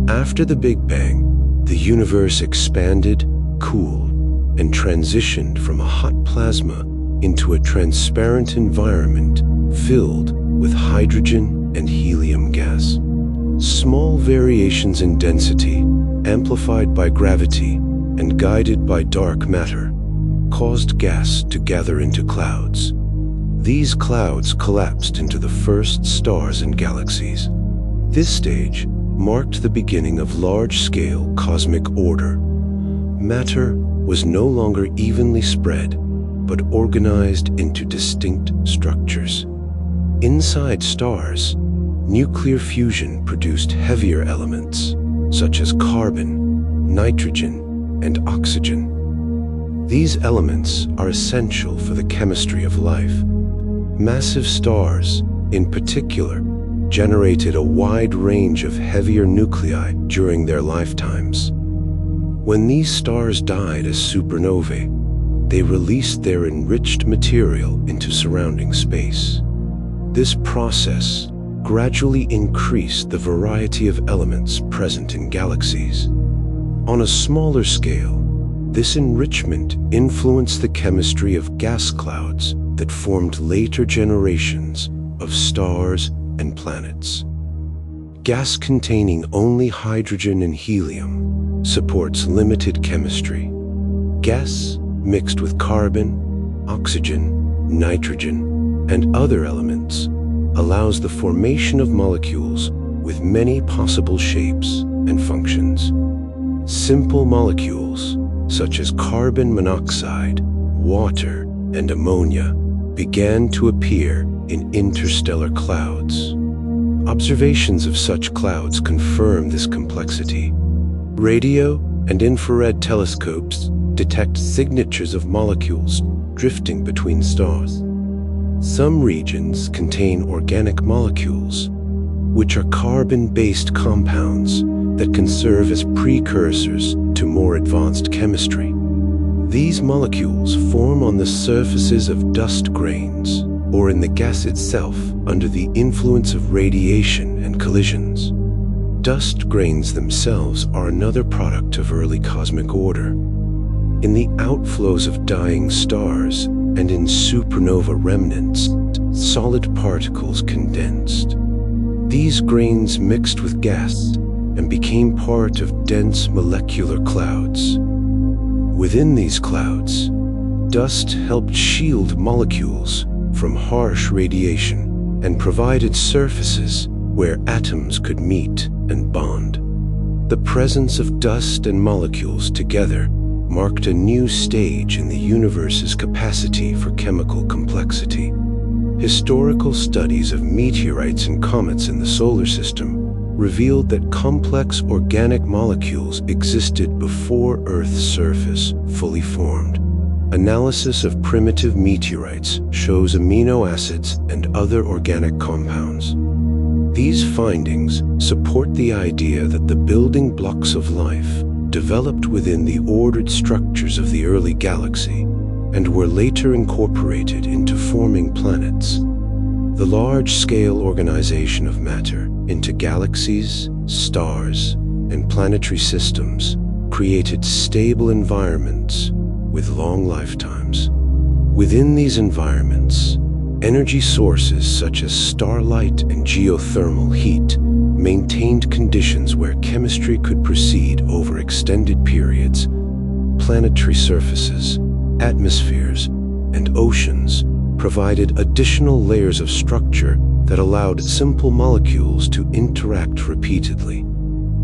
After the Big Bang, the universe expanded, cooled, and transitioned from a hot plasma into a transparent environment filled with hydrogen and helium gas. Small variations in density, amplified by gravity and guided by dark matter, caused gas to gather into clouds. These clouds collapsed into the first stars and galaxies. This stage marked the beginning of large-scale cosmic order. Matter was no longer evenly spread, but organized into distinct structures. Inside stars, nuclear fusion produced heavier elements, such as carbon, nitrogen, and oxygen. These elements are essential for the chemistry of life. Massive stars, in particular, generated a wide range of heavier nuclei during their lifetimes. When these stars died as supernovae, they released their enriched material into surrounding space. This process gradually increased the variety of elements present in galaxies. On a smaller scale, this enrichment influenced the chemistry of gas clouds that formed later generations of stars and planets. Gas containing only hydrogen and helium supports limited chemistry. Gas mixed with carbon, oxygen, nitrogen, and other elements allows the formation of molecules with many possible shapes and functions. Simple molecules, such as carbon monoxide, water, and ammonia, began to appear in interstellar clouds. Observations of such clouds confirm this complexity. Radio and infrared telescopes detect signatures of molecules drifting between stars. Some regions contain organic molecules, which are carbon-based compounds that can serve as precursors to more advanced chemistry. These molecules form on the surfaces of dust grains or in the gas itself under the influence of radiation and collisions. Dust grains themselves are another product of early cosmic order. In the outflows of dying stars and in supernova remnants, solid particles condensed. These grains mixed with gas and became part of dense molecular clouds. Within these clouds, dust helped shield molecules from harsh radiation, and provided surfaces where atoms could meet and bond. The presence of dust and molecules together marked a new stage in the universe's capacity for chemical complexity. Historical studies of meteorites and comets in the solar system revealed that complex organic molecules existed before Earth's surface fully formed. Analysis of primitive meteorites shows amino acids and other organic compounds. These findings support the idea that the building blocks of life developed within the ordered structures of the early galaxy and were later incorporated into forming planets. The large-scale organization of matter into galaxies, stars, and planetary systems created stable environments with long lifetimes. Within these environments, energy sources such as starlight and geothermal heat maintained conditions where chemistry could proceed over extended periods. Planetary surfaces, atmospheres, and oceans provided additional layers of structure that allowed simple molecules to interact repeatedly.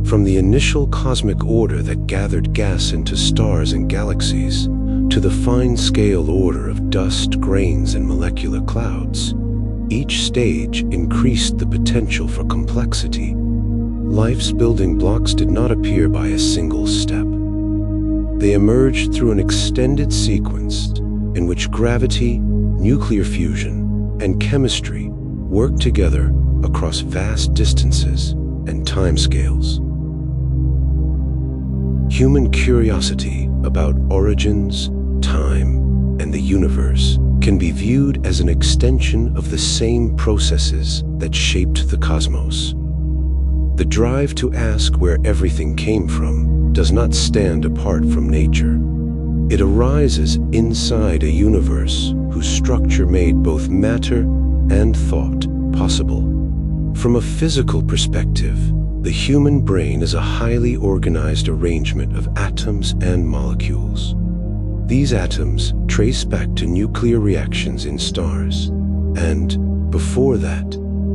From the initial cosmic order that gathered gas into stars and galaxies, to the fine-scale order of dust, grains, and molecular clouds, each stage increased the potential for complexity. Life's building blocks did not appear by a single step. They emerged through an extended sequence in which gravity, nuclear fusion, and chemistry worked together across vast distances and timescales. Human curiosity about origins, time, and the universe can be viewed as an extension of the same processes that shaped the cosmos. The drive to ask where everything came from does not stand apart from nature. It arises inside a universe whose structure made both matter and thought possible. From a physical perspective, the human brain is a highly organized arrangement of atoms and molecules. These atoms trace back to nuclear reactions in stars, and, before that,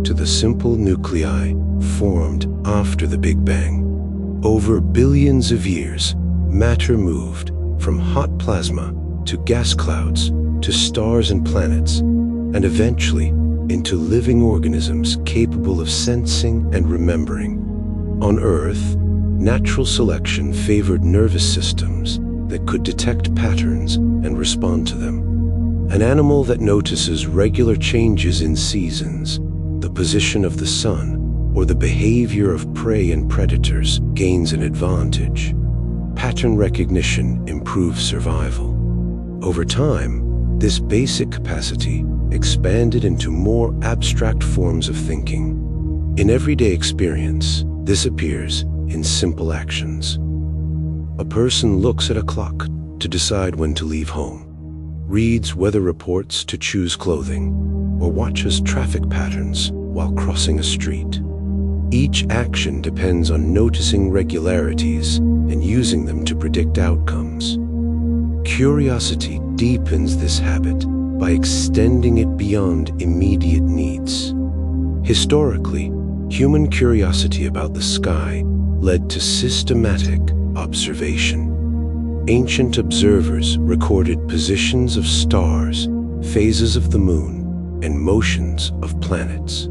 to the simple nuclei formed after the Big Bang. Over billions of years, matter moved from hot plasma to gas clouds to stars and planets, and eventually into living organisms capable of sensing and remembering. On Earth, natural selection favored nervous systems that could detect patterns and respond to them. An animal that notices regular changes in seasons, the position of the sun, or the behavior of prey and predators gains an advantage. Pattern recognition improves survival. Over time, this basic capacity expanded into more abstract forms of thinking. In everyday experience, this appears in simple actions. A person looks at a clock to decide when to leave home, reads weather reports to choose clothing, or watches traffic patterns while crossing a street. Each action depends on noticing regularities and using them to predict outcomes. Curiosity deepens this habit by extending it beyond immediate needs. Historically, human curiosity about the sky led to systematic observation. Ancient observers recorded positions of stars, phases of the moon, and motions of planets.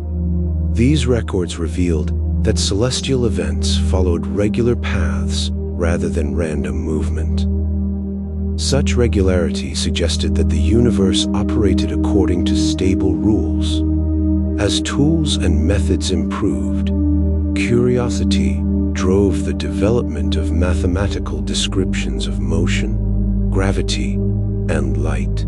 These records revealed that celestial events followed regular paths rather than random movement. Such regularity suggested that the universe operated according to stable rules. As tools and methods improved, curiosity drove the development of mathematical descriptions of motion, gravity, and light.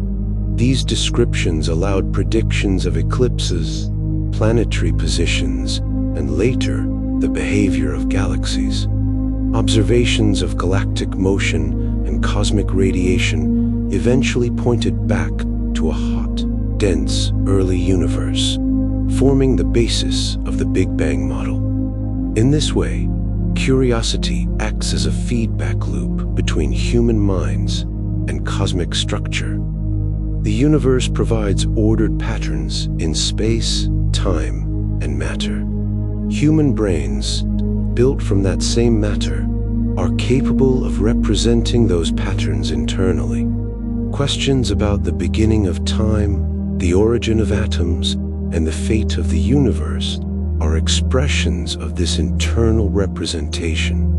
These descriptions allowed predictions of eclipses, planetary positions, and later, the behavior of galaxies. Observations of galactic motion and cosmic radiation eventually pointed back to a hot, dense, early universe, forming the basis of the Big Bang model. In this way, curiosity acts as a feedback loop between human minds and cosmic structure. The universe provides ordered patterns in space, time, and matter. Human brains, built from that same matter, are capable of representing those patterns internally. Questions about the beginning of time, the origin of atoms, and the fate of the universe are expressions of this internal representation.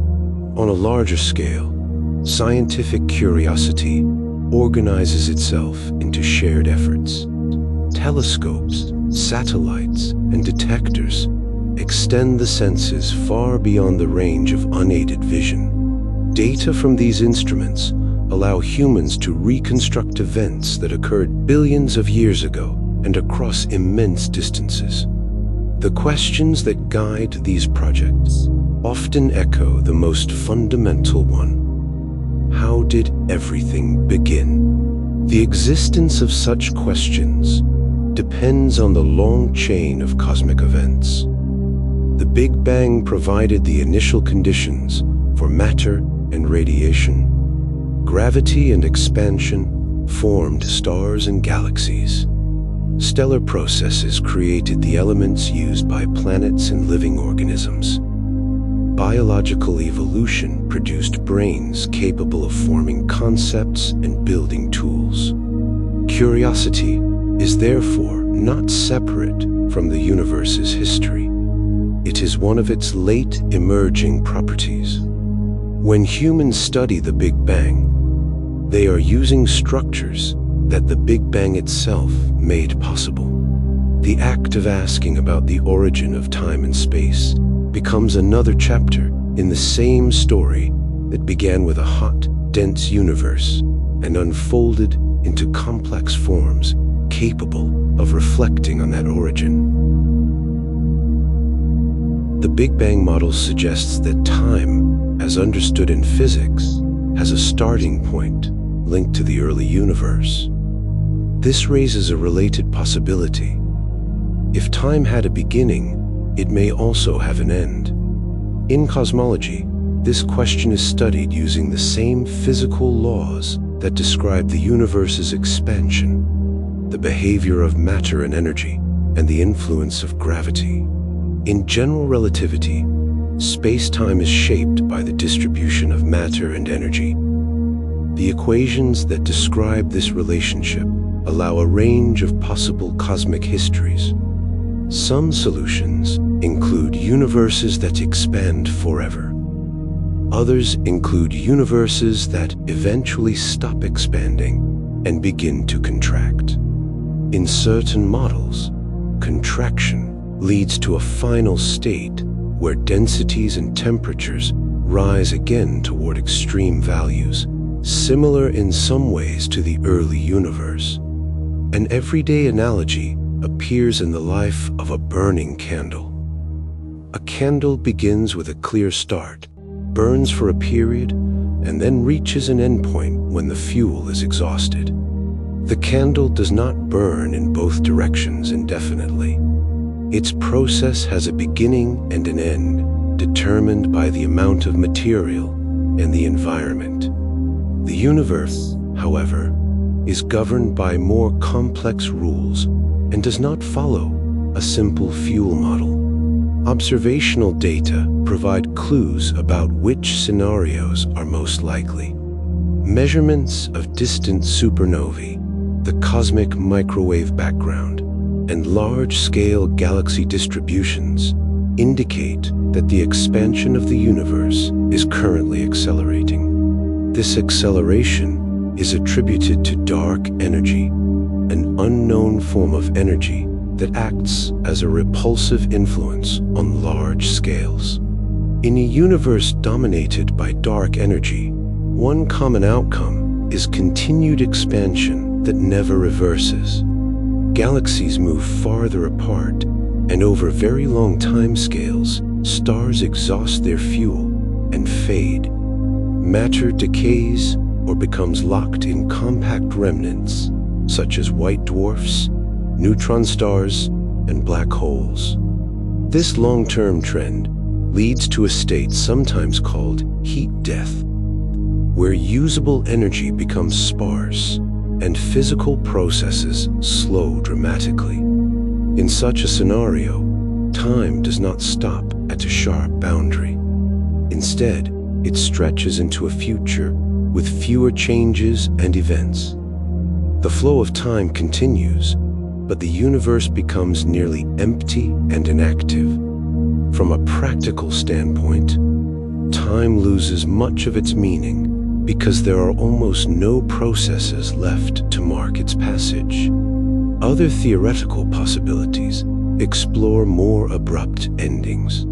On a larger scale, scientific curiosity organizes itself into shared efforts. Telescopes, satellites, and detectors extend the senses far beyond the range of unaided vision. Data from these instruments allow humans to reconstruct events that occurred billions of years ago and across immense distances. The questions that guide these projects often echo the most fundamental one: how did everything begin? The existence of such questions depends on the long chain of cosmic events. The Big Bang provided the initial conditions for matter and radiation. Gravity and expansion formed stars and galaxies. Stellar processes created the elements used by planets and living organisms. Biological evolution produced brains capable of forming concepts and building tools. Curiosity is therefore not separate from the universe's history. It is one of its late emerging properties. When humans study the Big Bang, they are using structures that the Big Bang itself made possible. The act of asking about the origin of time and space becomes another chapter in the same story that began with a hot, dense universe and unfolded into complex forms capable of reflecting on that origin. The Big Bang model suggests that time, as understood in physics, has a starting point linked to the early universe. This raises a related possibility. If time had a beginning, it may also have an end. In cosmology, this question is studied using the same physical laws that describe the universe's expansion, the behavior of matter and energy, and the influence of gravity. In general relativity, space-time is shaped by the distribution of matter and energy. The equations that describe this relationship allow a range of possible cosmic histories. Some solutions include universes that expand forever. Others include universes that eventually stop expanding and begin to contract. In certain models, contraction leads to a final state where densities and temperatures rise again toward extreme values, similar in some ways to the early universe. An everyday analogy appears in the life of a burning candle. A candle begins with a clear start, burns for a period, and then reaches an endpoint when the fuel is exhausted. The candle does not burn in both directions indefinitely. Its process has a beginning and an end, determined by the amount of material and the environment. The universe, however, is governed by more complex rules and does not follow a simple fuel model. Observational data provide clues about which scenarios are most likely. Measurements of distant supernovae, the cosmic microwave background, and large-scale galaxy distributions indicate that the expansion of the universe is currently accelerating. This acceleration is attributed to dark energy, an unknown form of energy that acts as a repulsive influence on large scales. In a universe dominated by dark energy, one common outcome is continued expansion that never reverses. Galaxies move farther apart, and over very long timescales, stars exhaust their fuel and fade. Matter decays or becomes locked in compact remnants, such as white dwarfs, neutron stars, and black holes. This long-term trend leads to a state sometimes called heat death, where usable energy becomes sparse and physical processes slow dramatically. In such a scenario, time does not stop at a sharp boundary. Instead, it stretches into a future with fewer changes and events. The flow of time continues, but the universe becomes nearly empty and inactive. From a practical standpoint, time loses much of its meaning because there are almost no processes left to mark its passage. Other theoretical possibilities explore more abrupt endings.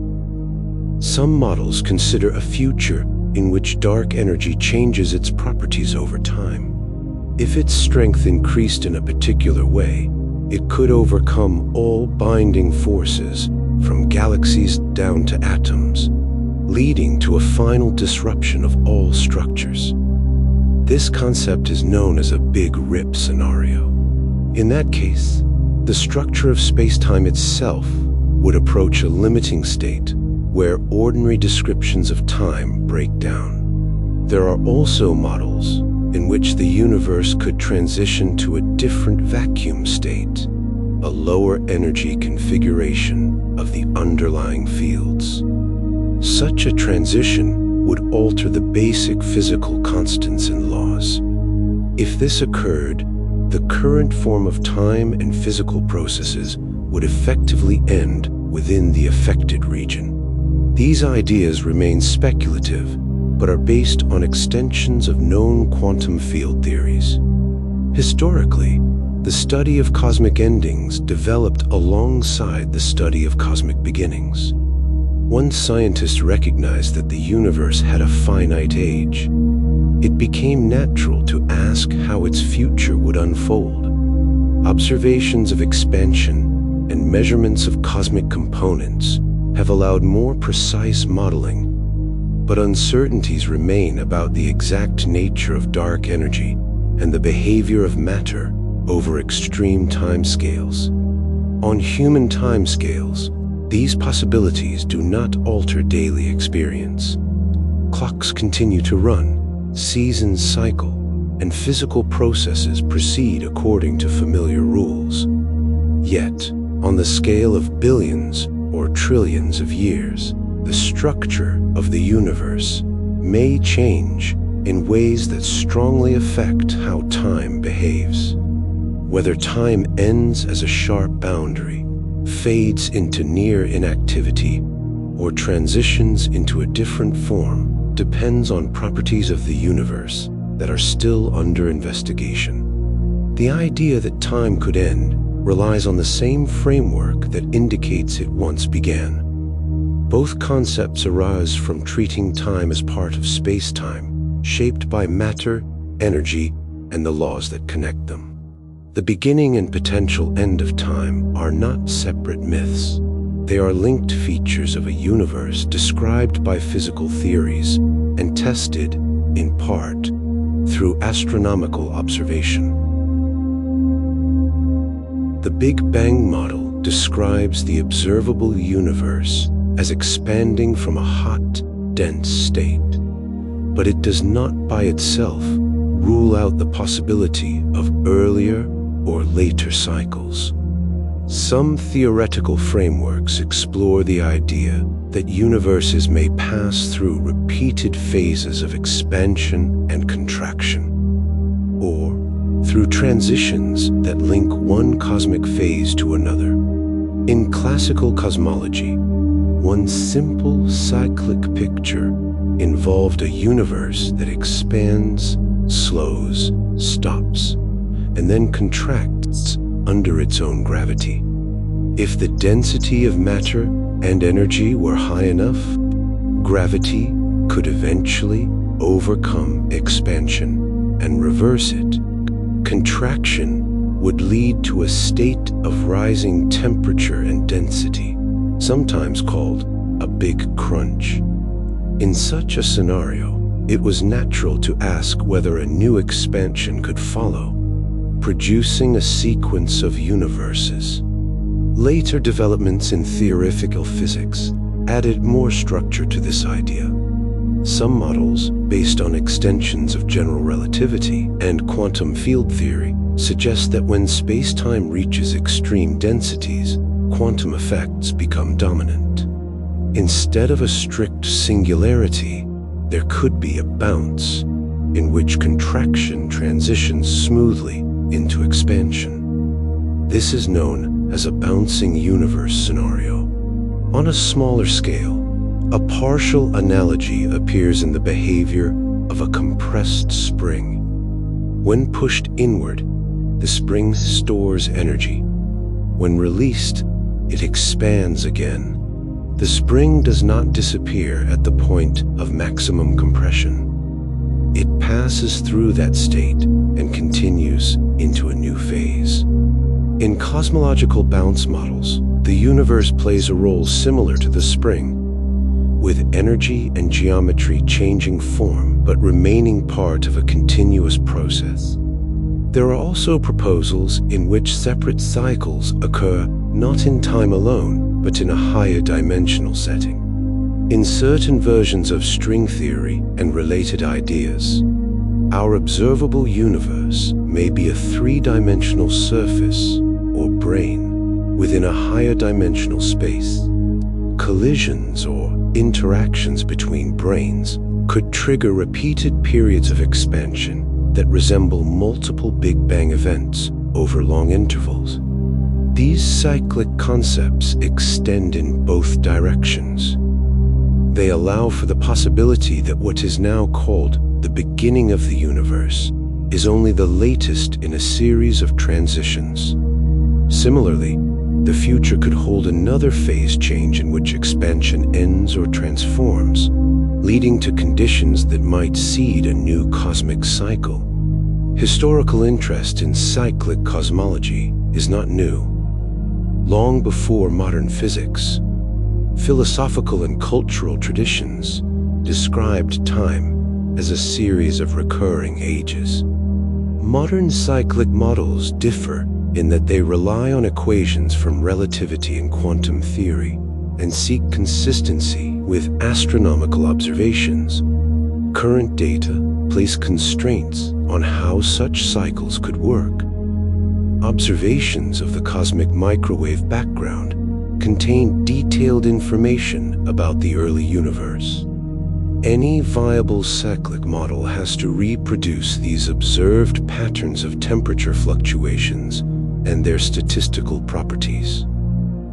Some models consider a future in which dark energy changes its properties over time. If its strength increased in a particular way, it could overcome all binding forces from galaxies down to atoms, leading to a final disruption of all structures. This concept is known as a Big Rip scenario. In that case, the structure of space-time itself would approach a limiting state where ordinary descriptions of time break down. There are also models in which the universe could transition to a different vacuum state, a lower energy configuration of the underlying fields. Such a transition would alter the basic physical constants and laws. If this occurred, the current form of time and physical processes would effectively end within the affected region. These ideas remain speculative, but are based on extensions of known quantum field theories. Historically, the study of cosmic endings developed alongside the study of cosmic beginnings. Once scientists recognized that the universe had a finite age, it became natural to ask how its future would unfold. Observations of expansion and measurements of cosmic components have allowed more precise modeling, but uncertainties remain about the exact nature of dark energy and the behavior of matter over extreme timescales. On human timescales, these possibilities do not alter daily experience. Clocks continue to run, seasons cycle, and physical processes proceed according to familiar rules. Yet, on the scale of billions or trillions of years, the structure of the universe may change in ways that strongly affect how time behaves. Whether time ends as a sharp boundary, fades into near inactivity, or transitions into a different form depends on properties of the universe that are still under investigation. The idea that time could end relies on the same framework that indicates it once began. Both concepts arise from treating time as part of space-time, shaped by matter, energy, and the laws that connect them. The beginning and potential end of time are not separate myths. They are linked features of a universe described by physical theories and tested, in part, through astronomical observation. The Big Bang model describes the observable universe as expanding from a hot, dense state, but it does not by itself rule out the possibility of earlier or later cycles. Some theoretical frameworks explore the idea that universes may pass through repeated phases of expansion and contraction, or through transitions that link one cosmic phase to another. In classical cosmology, one simple cyclic picture involved a universe that expands, slows, stops, and then contracts under its own gravity. If the density of matter and energy were high enough, gravity could eventually overcome expansion and reverse it. Contraction would lead to a state of rising temperature and density, sometimes called a big crunch. In such a scenario, it was natural to ask whether a new expansion could follow, producing a sequence of universes. Later developments in theoretical physics added more structure to this idea. Some models, based on extensions of general relativity and quantum field theory, suggest that when space-time reaches extreme densities, quantum effects become dominant. Instead of a strict singularity, there could be a bounce, in which contraction transitions smoothly into expansion. This is known as a bouncing universe scenario. On a smaller scale, a partial analogy appears in the behavior of a compressed spring. When pushed inward, the spring stores energy. When released, it expands again. The spring does not disappear at the point of maximum compression. It passes through that state and continues into a new phase. In cosmological bounce models, the universe plays a role similar to the spring, with energy and geometry changing form but remaining part of a continuous process. There are also proposals in which separate cycles occur not in time alone, but in a higher dimensional setting. In certain versions of string theory and related ideas, our observable universe may be a three-dimensional surface or brane within a higher dimensional space. Collisions or interactions between branes could trigger repeated periods of expansion that resemble multiple Big Bang events over long intervals. These cyclic concepts extend in both directions. They allow for the possibility that what is now called the beginning of the universe is only the latest in a series of transitions. Similarly, the future could hold another phase change in which expansion ends or transforms, leading to conditions that might seed a new cosmic cycle. Historical interest in cyclic cosmology is not new. Long before modern physics, philosophical and cultural traditions described time as a series of recurring ages. Modern cyclic models differ in that they rely on equations from relativity and quantum theory and seek consistency with astronomical observations. Current data place constraints on how such cycles could work. Observations of the cosmic microwave background contain detailed information about the early universe. Any viable cyclic model has to reproduce these observed patterns of temperature fluctuations and their statistical properties.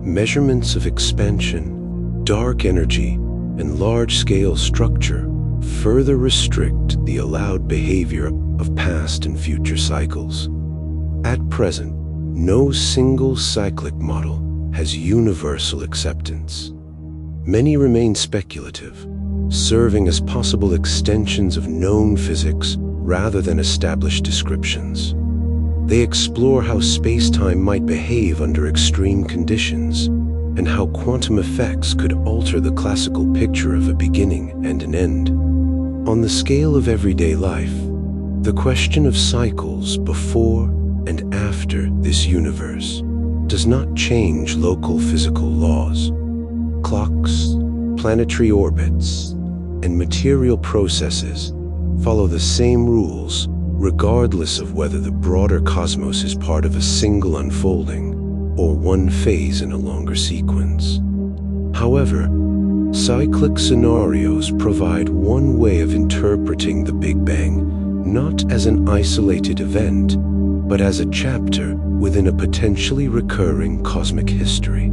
Measurements of expansion, dark energy, and large-scale structure further restrict the allowed behavior of past and future cycles. At present, no single cyclic model has universal acceptance. Many remain speculative, serving as possible extensions of known physics rather than established descriptions. They explore how space-time might behave under extreme conditions and how quantum effects could alter the classical picture of a beginning and an end. On the scale of everyday life, the question of cycles before and after this universe does not change local physical laws. Clocks, planetary orbits, and material processes follow the same rules regardless of whether the broader cosmos is part of a single unfolding or one phase in a longer sequence. However, cyclic scenarios provide one way of interpreting the Big Bang, not as an isolated event, but as a chapter within a potentially recurring cosmic history.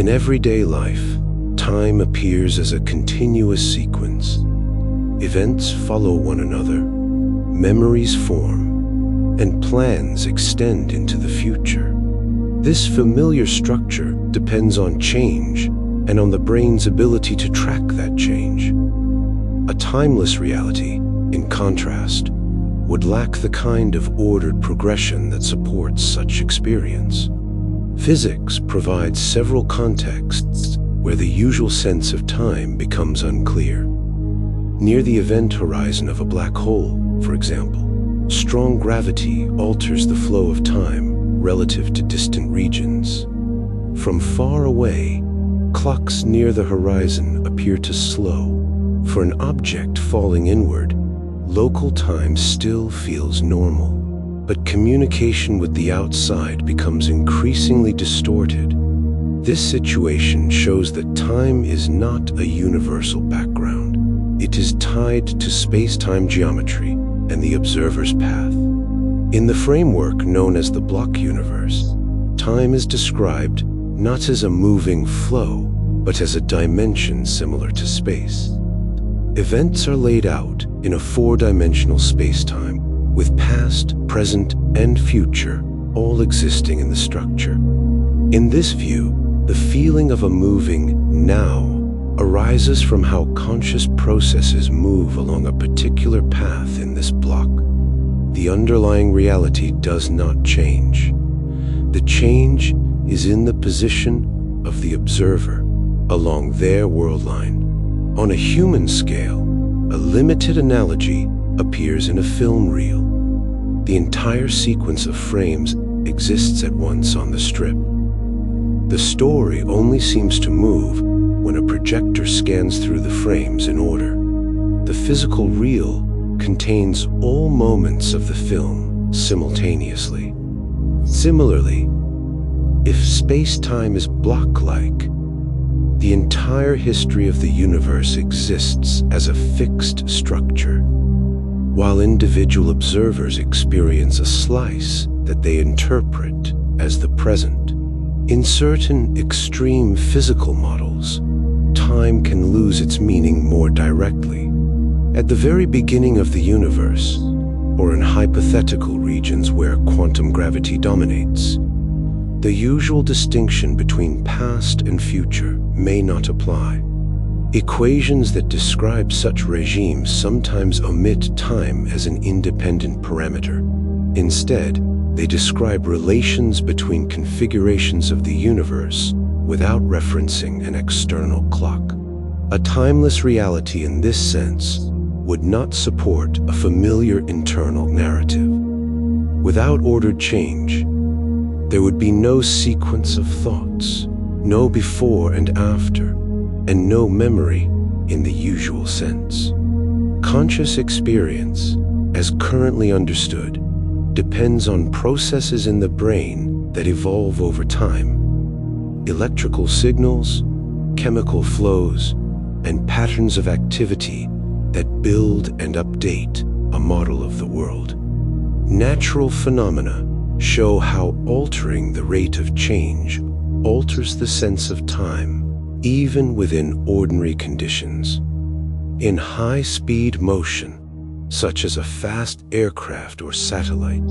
In everyday life, time appears as a continuous sequence. Events follow one another, memories form, and plans extend into the future. This familiar structure depends on change and on the brain's ability to track that change. A timeless reality, in contrast, would lack the kind of ordered progression that supports such experience. Physics provides several contexts where the usual sense of time becomes unclear. Near the event horizon of a black hole, for example, strong gravity alters the flow of time relative to distant regions. From far away, Clocks near the horizon appear to slow. For an object falling inward, local time still feels normal, but communication with the outside becomes increasingly distorted. This situation shows that time is not a universal background. It is tied to space-time geometry and the observer's path. In the framework known as the block universe, time is described not as a moving flow, but as a dimension similar to space. Events are laid out in a four-dimensional space-time, with past, present, and future all existing in the structure. In this view, the feeling of a moving now arises from how conscious processes move along a particular path in this block. The underlying reality does not change. The change is in the position of the observer along their world line. On a human scale, a limited analogy appears in a film reel. The entire sequence of frames exists at once on the strip. The story only seems to move when a projector scans through the frames in order. The physical reel contains all moments of the film simultaneously. Similarly, if space-time is block-like, the entire history of the universe exists as a fixed structure, while individual observers experience a slice that they interpret as the present. In certain extreme physical models, time can lose its meaning more directly. At the very beginning of the universe, or in hypothetical regions where quantum gravity dominates, the usual distinction between past and future may not apply. Equations that describe such regimes sometimes omit time as an independent parameter. Instead, they describe relations between configurations of the universe without referencing an external clock. A timeless reality in this sense would not support a familiar internal narrative. Without ordered change, there would be no sequence of thoughts, no before and after, and no memory in the usual sense. Conscious experience, as currently understood, depends on processes in the brain that evolve over time. Electrical signals, chemical flows, and patterns of activity that build and update a model of the world. Natural phenomena show how altering the rate of change alters the sense of time, even within ordinary conditions. In high-speed motion, such as a fast aircraft or satellite,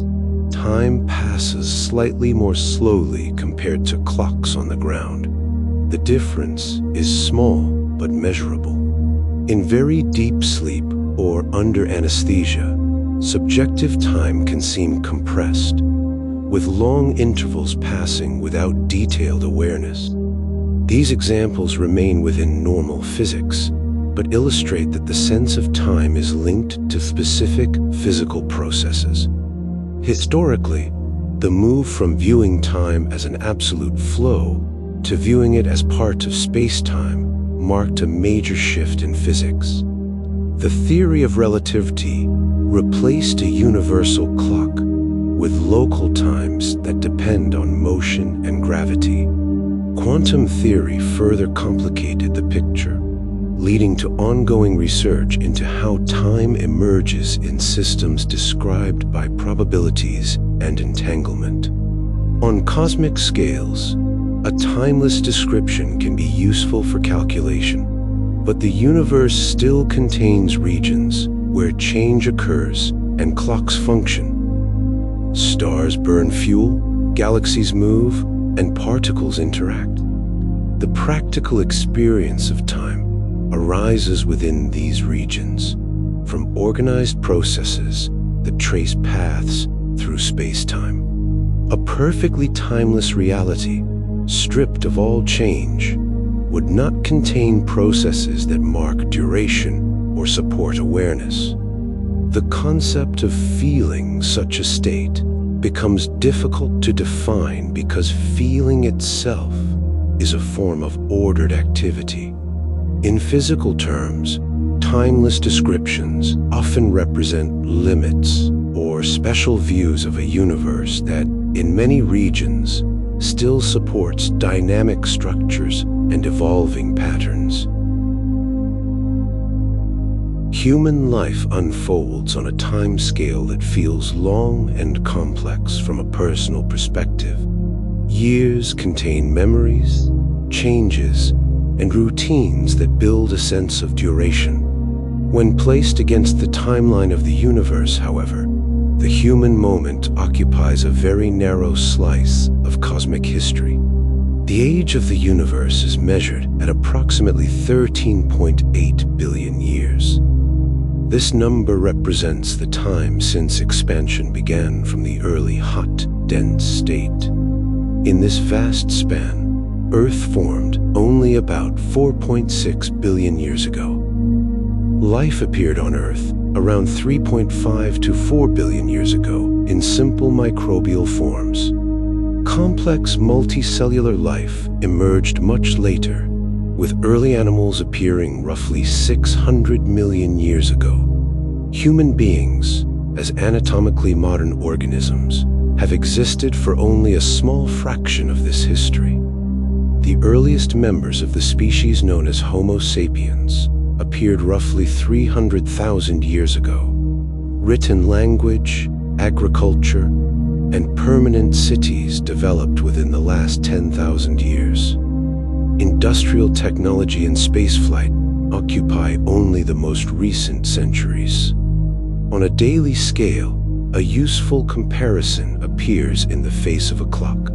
time passes slightly more slowly compared to clocks on the ground. The difference is small but measurable. In very deep sleep or under anesthesia, subjective time can seem compressed, with long intervals passing without detailed awareness. These examples remain within normal physics, but illustrate that the sense of time is linked to specific physical processes. Historically, the move from viewing time as an absolute flow to viewing it as part of space-time marked a major shift in physics. The theory of relativity replaced a universal clock with local times that depend on motion and gravity. Quantum theory further complicated the picture, leading to ongoing research into how time emerges in systems described by probabilities and entanglement. On cosmic scales, a timeless description can be useful for calculation, but the universe still contains regions where change occurs and clocks function. Stars burn fuel, galaxies move, and particles interact. The practical experience of time arises within these regions, from organized processes that trace paths through space-time. A perfectly timeless reality, stripped of all change, would not contain processes that mark duration or support awareness. The concept of feeling such a state becomes difficult to define because feeling itself is a form of ordered activity. In physical terms, timeless descriptions often represent limits or special views of a universe that, in many regions, still supports dynamic structures and evolving patterns. Human life unfolds on a time scale that feels long and complex from a personal perspective. Years contain memories, changes, and routines that build a sense of duration. When placed against the timeline of the universe, however, the human moment occupies a very narrow slice of cosmic history. The age of the universe is measured at approximately 13.8 billion years. This number represents the time since expansion began from the early hot, dense state. In this vast span, Earth formed only about 4.6 billion years ago. Life appeared on Earth around 3.5 to 4 billion years ago in simple microbial forms. Complex multicellular life emerged much later, with early animals appearing roughly 600 million years ago. Human beings, as anatomically modern organisms, have existed for only a small fraction of this history. The earliest members of the species known as Homo sapiens appeared roughly 300,000 years ago. Written language, agriculture, and permanent cities developed within the last 10,000 years. Industrial technology and spaceflight occupy only the most recent centuries. On a daily scale, a useful comparison appears in the face of a clock.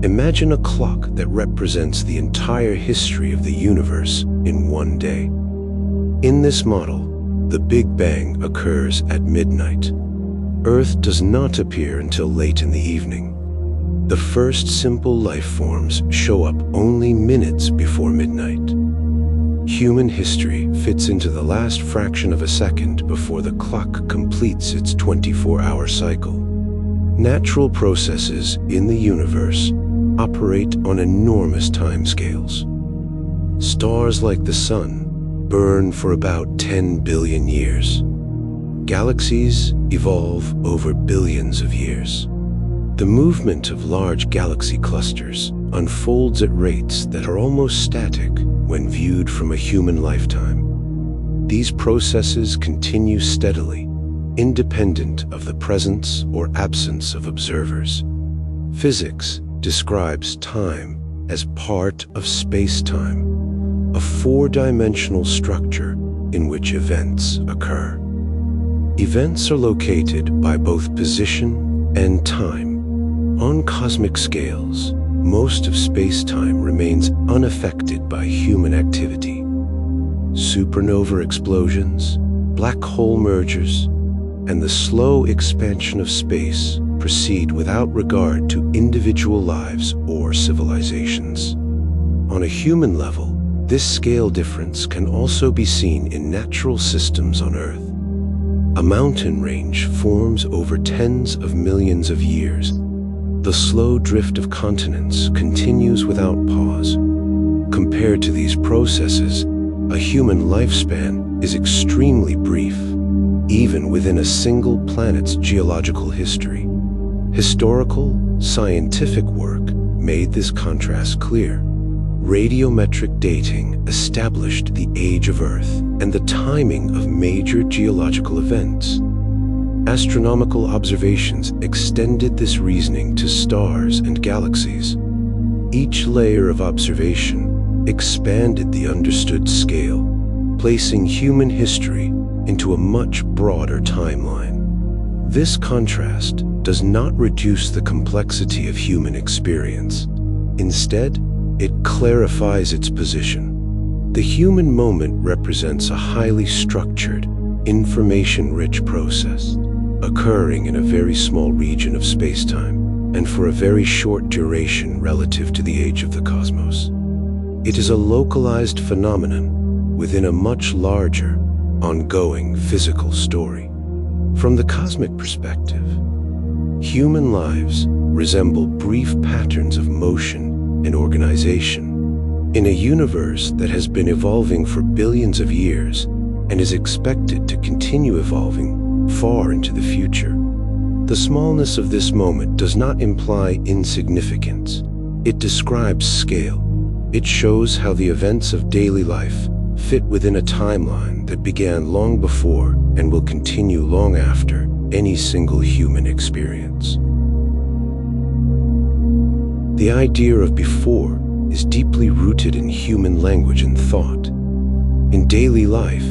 Imagine a clock that represents the entire history of the universe in one day. In this model, the Big Bang occurs at midnight. Earth does not appear until late in the evening. The first simple life forms show up only minutes before midnight. Human history fits into the last fraction of a second before the clock completes its 24-hour cycle. Natural processes in the universe operate on enormous timescales. Stars like the Sun burn for about 10 billion years. Galaxies evolve over billions of years. The movement of large galaxy clusters unfolds at rates that are almost static when viewed from a human lifetime. These processes continue steadily, independent of the presence or absence of observers. Physics describes time as part of space-time, a four-dimensional structure in which events occur. Events are located by both position and time. On cosmic scales, most of space-time remains unaffected by human activity. Supernova explosions, black hole mergers, and the slow expansion of space proceed without regard to individual lives or civilizations. On a human level, this scale difference can also be seen in natural systems on Earth. A mountain range forms over tens of millions of years. The slow drift of continents continues without pause. Compared to these processes, a human lifespan is extremely brief, even within a single planet's geological history. Historical, scientific work made this contrast clear. Radiometric dating established the age of Earth and the timing of major geological events. Astronomical observations extended this reasoning to stars and galaxies. Each layer of observation expanded the understood scale, placing human history into a much broader timeline. This contrast does not reduce the complexity of human experience. Instead, it clarifies its position. The human moment represents a highly structured, information-rich process, occurring in a very small region of space-time and for a very short duration relative to the age of the cosmos. It is a localized phenomenon within a much larger, ongoing physical story. From the cosmic perspective, human lives resemble brief patterns of motion and organization. In a universe that has been evolving for billions of years and is expected to continue evolving far into the future, the smallness of this moment does not imply insignificance. It describes scale. It shows how the events of daily life fit within a timeline that began long before and will continue long after any single human experience. The idea of before is deeply rooted in human language and thought. In daily life,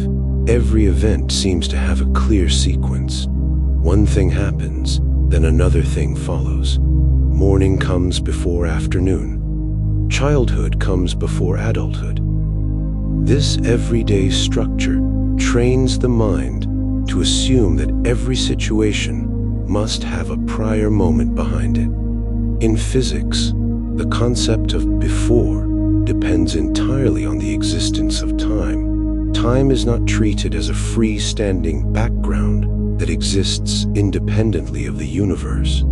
every event seems to have a clear sequence. One thing happens, then another thing follows. Morning comes before afternoon. Childhood comes before adulthood. This everyday structure trains the mind to assume that every situation must have a prior moment behind it. In physics, the concept of before depends entirely on the existence of time. Time is not treated as a freestanding background that exists independently of the universe.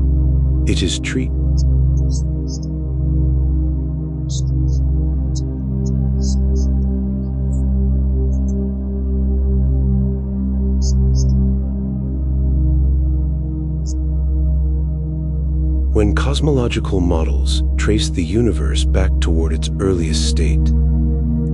It is treated when cosmological models trace the universe back toward its earliest state.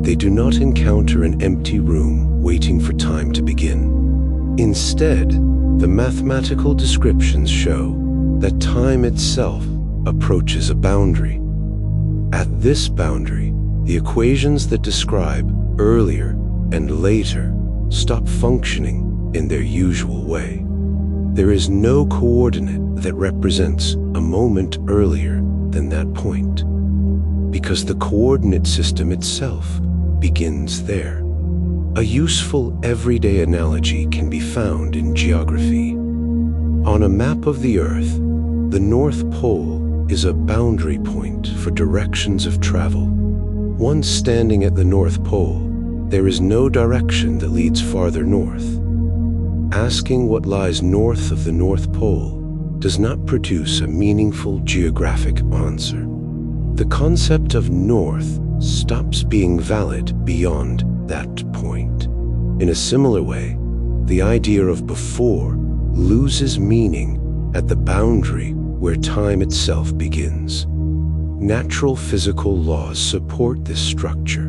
They do not encounter an empty room waiting for time to begin. Instead, the mathematical descriptions show that time itself approaches a boundary. At this boundary, the equations that describe earlier and later stop functioning in their usual way. There is no coordinate that represents a moment earlier than that point, because the coordinate system itself begins there. A useful everyday analogy can be found in geography. On a map of the Earth, the North Pole is a boundary point for directions of travel. Once standing at the North Pole, there is no direction that leads farther north. Asking what lies north of the North Pole does not produce a meaningful geographic answer. The concept of north stops being valid beyond that point. In a similar way, the idea of before loses meaning at the boundary where time itself begins. Natural physical laws support this structure.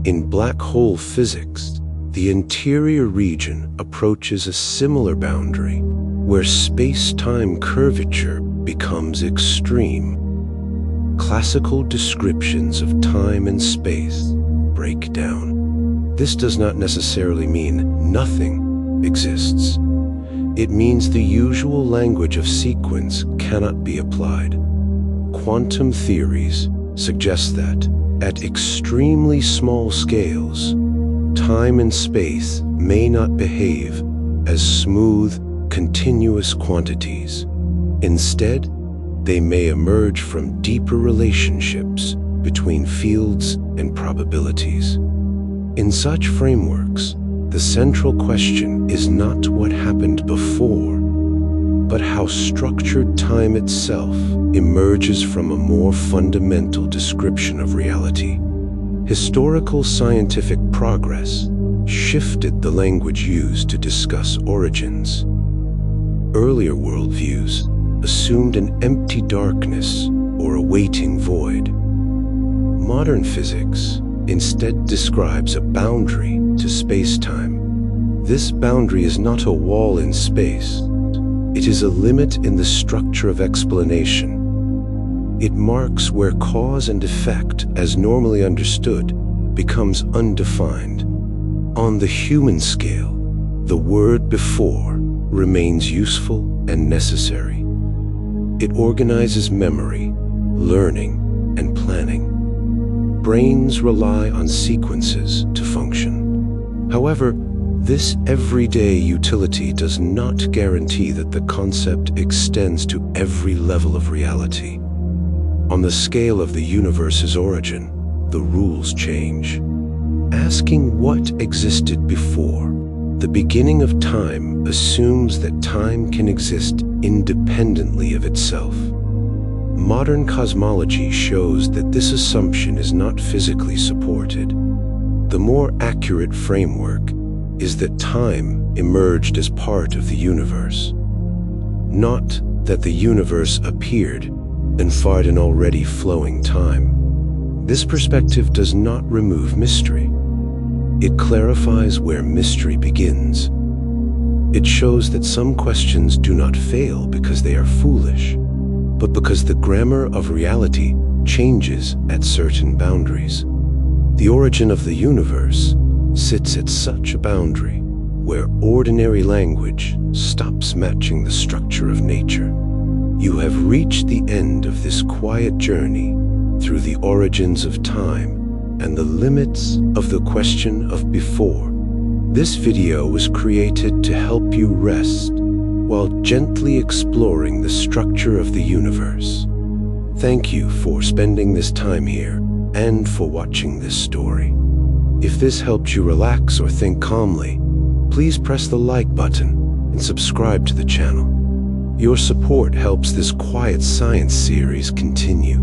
In black hole physics, the interior region approaches a similar boundary where space-time curvature becomes extreme. Classical descriptions of time and space break down. This does not necessarily mean nothing exists. It means the usual language of sequence cannot be applied. Quantum theories suggest that, at extremely small scales, time and space may not behave as smooth, continuous quantities. Instead, they may emerge from deeper relationships between fields and probabilities. In such frameworks, the central question is not what happened before, but how structured time itself emerges from a more fundamental description of reality. Historical scientific progress shifted the language used to discuss origins. Earlier worldviews assumed an empty darkness or a waiting void. Modern physics instead describes a boundary to space-time. This boundary is not a wall in space. It is a limit in the structure of explanation. It marks where cause and effect, as normally understood, becomes undefined. On the human scale, the word before remains useful and necessary. It organizes memory, learning, and planning. Brains rely on sequences to function. However, this everyday utility does not guarantee that the concept extends to every level of reality. On the scale of the universe's origin, the rules change. Asking what existed before, the beginning of time assumes that time can exist independently of itself. Modern cosmology shows that this assumption is not physically supported. The more accurate framework is that time emerged as part of the universe, not that the universe appeared and fired an already flowing time. This perspective does not remove mystery. It clarifies where mystery begins. It shows that some questions do not fail because they are foolish, but because the grammar of reality changes at certain boundaries. The origin of the universe sits at such a boundary where ordinary language stops matching the structure of nature. You have reached the end of this quiet journey through the origins of time and the limits of the question of before. This video was created to help you rest while gently exploring the structure of the universe. Thank you for spending this time here and for watching this story. If this helped you relax or think calmly, please press the like button and subscribe to the channel. Your support helps this quiet science series continue.